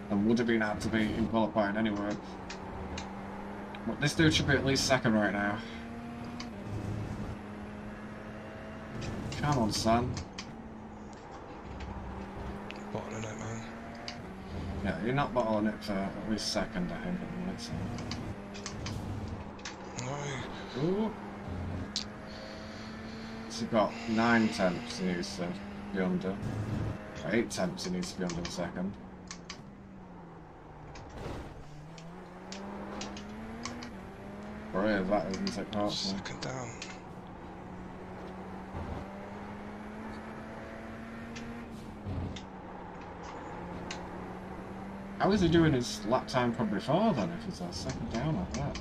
Speaker 2: And would have been hard to beat in qualifying anyway. But this dude should be at least second right now. Come on, son.
Speaker 7: Bottling it, man.
Speaker 2: Yeah, you're not bottling it for at least second, I think, at the minute. So.
Speaker 7: No.
Speaker 2: Ooh. So you've got 9 tenths he needs to be under. Or 8 tenths he needs to be under the second. Or is that, isn't it? Oh,
Speaker 7: Second down.
Speaker 2: how is he doing his lap time from before then, if he's a second down like that?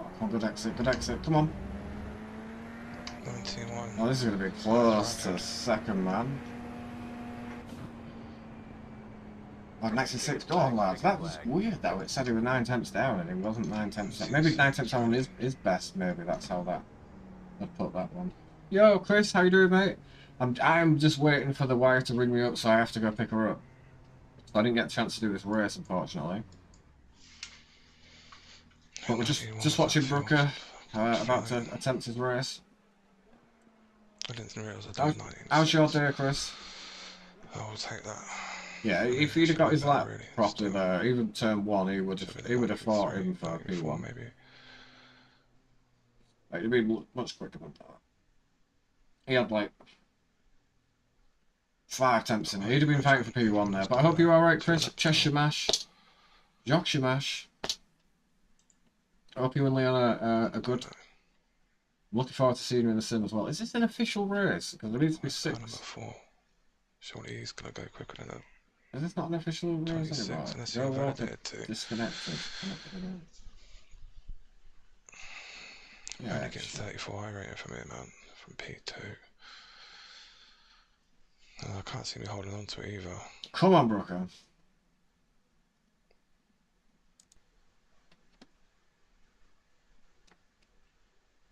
Speaker 2: Oh, come on, good exit, come on.
Speaker 7: 19.1.
Speaker 2: Oh, this is going to be close to second, man. Oh, 96, go on, lads. That was weird, though. It said he was 9 tenths down, and he wasn't 9 tenths down. Maybe 9 tenths down is best, maybe. That's how that... I'd put that one. Yo, Chris, how you doing, mate? I'm just waiting for the wife to ring me up, so I have to go pick her up. So I didn't get a chance to do this race, unfortunately. But we're just watching Brooker about to attempt his race.
Speaker 7: I didn't realise I done 19.
Speaker 2: How's your day, Chris?
Speaker 7: I will take that.
Speaker 2: Yeah, if he'd have got his lap
Speaker 7: really,
Speaker 2: properly
Speaker 7: still.
Speaker 2: there, even turn 1, he would have fought him for
Speaker 7: 34
Speaker 2: P1.
Speaker 7: maybe.
Speaker 2: Like, he'd be much quicker than that. He had like 5 attempts in it. He'd have been fighting for P1 there. But I hope you're alright, Chris. Cheshire Mash. Yorkshire Mash. I hope you and Leon are good. Looking forward to seeing you in the sim as well. Is this an official race? Because there needs to be 6.
Speaker 7: Number 4. Surely he's gonna go quicker than that.
Speaker 2: Is this not an official race
Speaker 7: 26,
Speaker 2: anymore?
Speaker 7: unless
Speaker 2: Joe
Speaker 7: you're
Speaker 2: Walker
Speaker 7: validated to.
Speaker 2: disconnected.
Speaker 7: You're
Speaker 2: Yeah,
Speaker 7: only getting 34 I rating from here, man. From P2. And I can't seem to be holding on to it either.
Speaker 2: Come on, Brooker.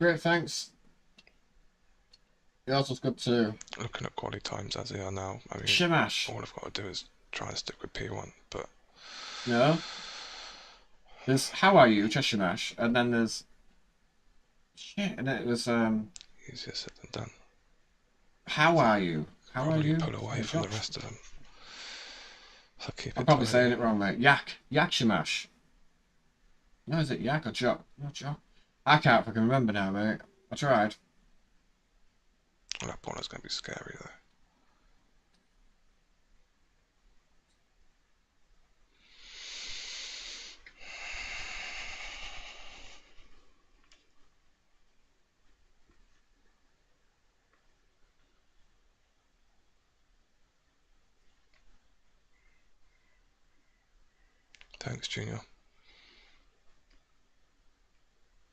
Speaker 2: Great, thanks. Yours was good too.
Speaker 7: Looking at quality times as they are now, I mean,
Speaker 2: Shimash.
Speaker 7: all I've got to do is try and stick with P1, but...
Speaker 2: No. There's How Are You, Cheshire Mash, and then there's... Shit, and it was,
Speaker 7: Easier said than done.
Speaker 2: How Are You? How Are
Speaker 7: Probably
Speaker 2: You?
Speaker 7: pull away from the rest of them. So keep it
Speaker 2: I'm probably
Speaker 7: tidy.
Speaker 2: saying it wrong, mate. Yakshimash. No, is it Yak or Jock? No, Jock. I can't fucking remember now, mate. I tried.
Speaker 7: Well, that corner's going to be scary, though. Thanks, Junior.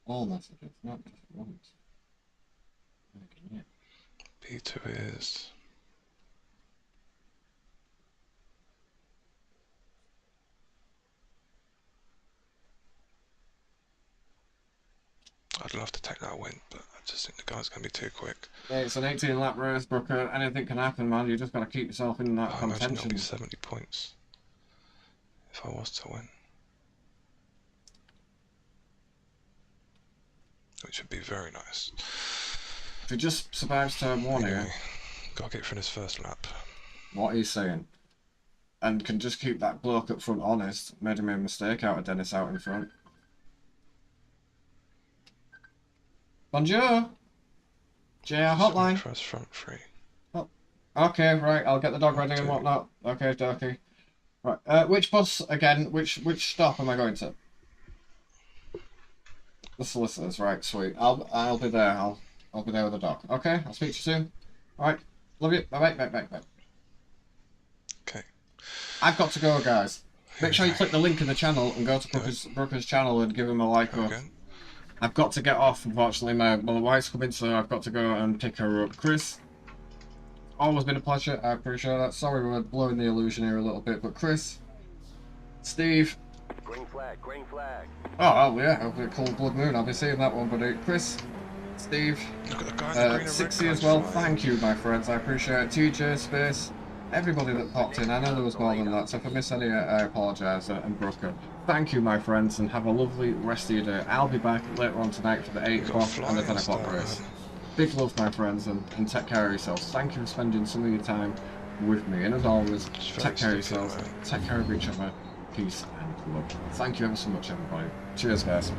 Speaker 2: All messages, not just once.
Speaker 7: P2 is... I'd love to take that win, but I just think the guy's going to be too quick.
Speaker 2: Yeah, it's an 18 lap race, Brooker. Anything can happen, man. You just got to keep yourself in that
Speaker 7: I imagine it'll
Speaker 2: contention.
Speaker 7: be 70 points if I was to win. Which would be very nice.
Speaker 2: If he just survives turn 1
Speaker 7: Anyway,
Speaker 2: here,
Speaker 7: gotta get through this first lap.
Speaker 2: what he's saying, and can just keep that bloke up front honest, made him a mistake out of Dennis out in front. Bonjour! JR Hotline.
Speaker 7: First front 3.
Speaker 2: Oh, okay, right, I'll get the dog ready and whatnot. Okay, dokie. Right, which bus again? Which stop am I going to? The solicitors, right, sweet. I'll be there. I'll be there with the dog. Okay, I'll speak to you soon. Alright, love you. Bye.
Speaker 7: Okay.
Speaker 2: I've got to go, guys. Make sure you click the link in the channel and go to Brooker's channel and give him a like.
Speaker 7: Again.
Speaker 2: I've got to get off, unfortunately. My wife's coming, so I've got to go and pick her up. Chris, always been a pleasure. I appreciate that. Sorry we're blowing the illusion here a little bit, but Chris, Steve.
Speaker 8: Green flag, green flag.
Speaker 2: Oh, yeah, cold blood moon. I'll be seeing that one, buddy. Chris, Steve,
Speaker 7: Look at the guy in the green and
Speaker 2: 60
Speaker 7: red
Speaker 2: as well.
Speaker 7: colours.
Speaker 2: Thank you, my friends. I appreciate it. TJ, Space, everybody that popped in. I know there was more than that, so if I miss any, I apologise. And Brooker, thank you, my friends, and have a lovely rest of your day. I'll be back later on tonight for the 8 o'clock and the 10 o'clock race. Big love, my friends, and take care of yourselves. Thank you for spending some of your time with me. And as always, take care of yourselves, take care of each other. Peace and love. Thank you ever so much, everybody. Cheers, guys.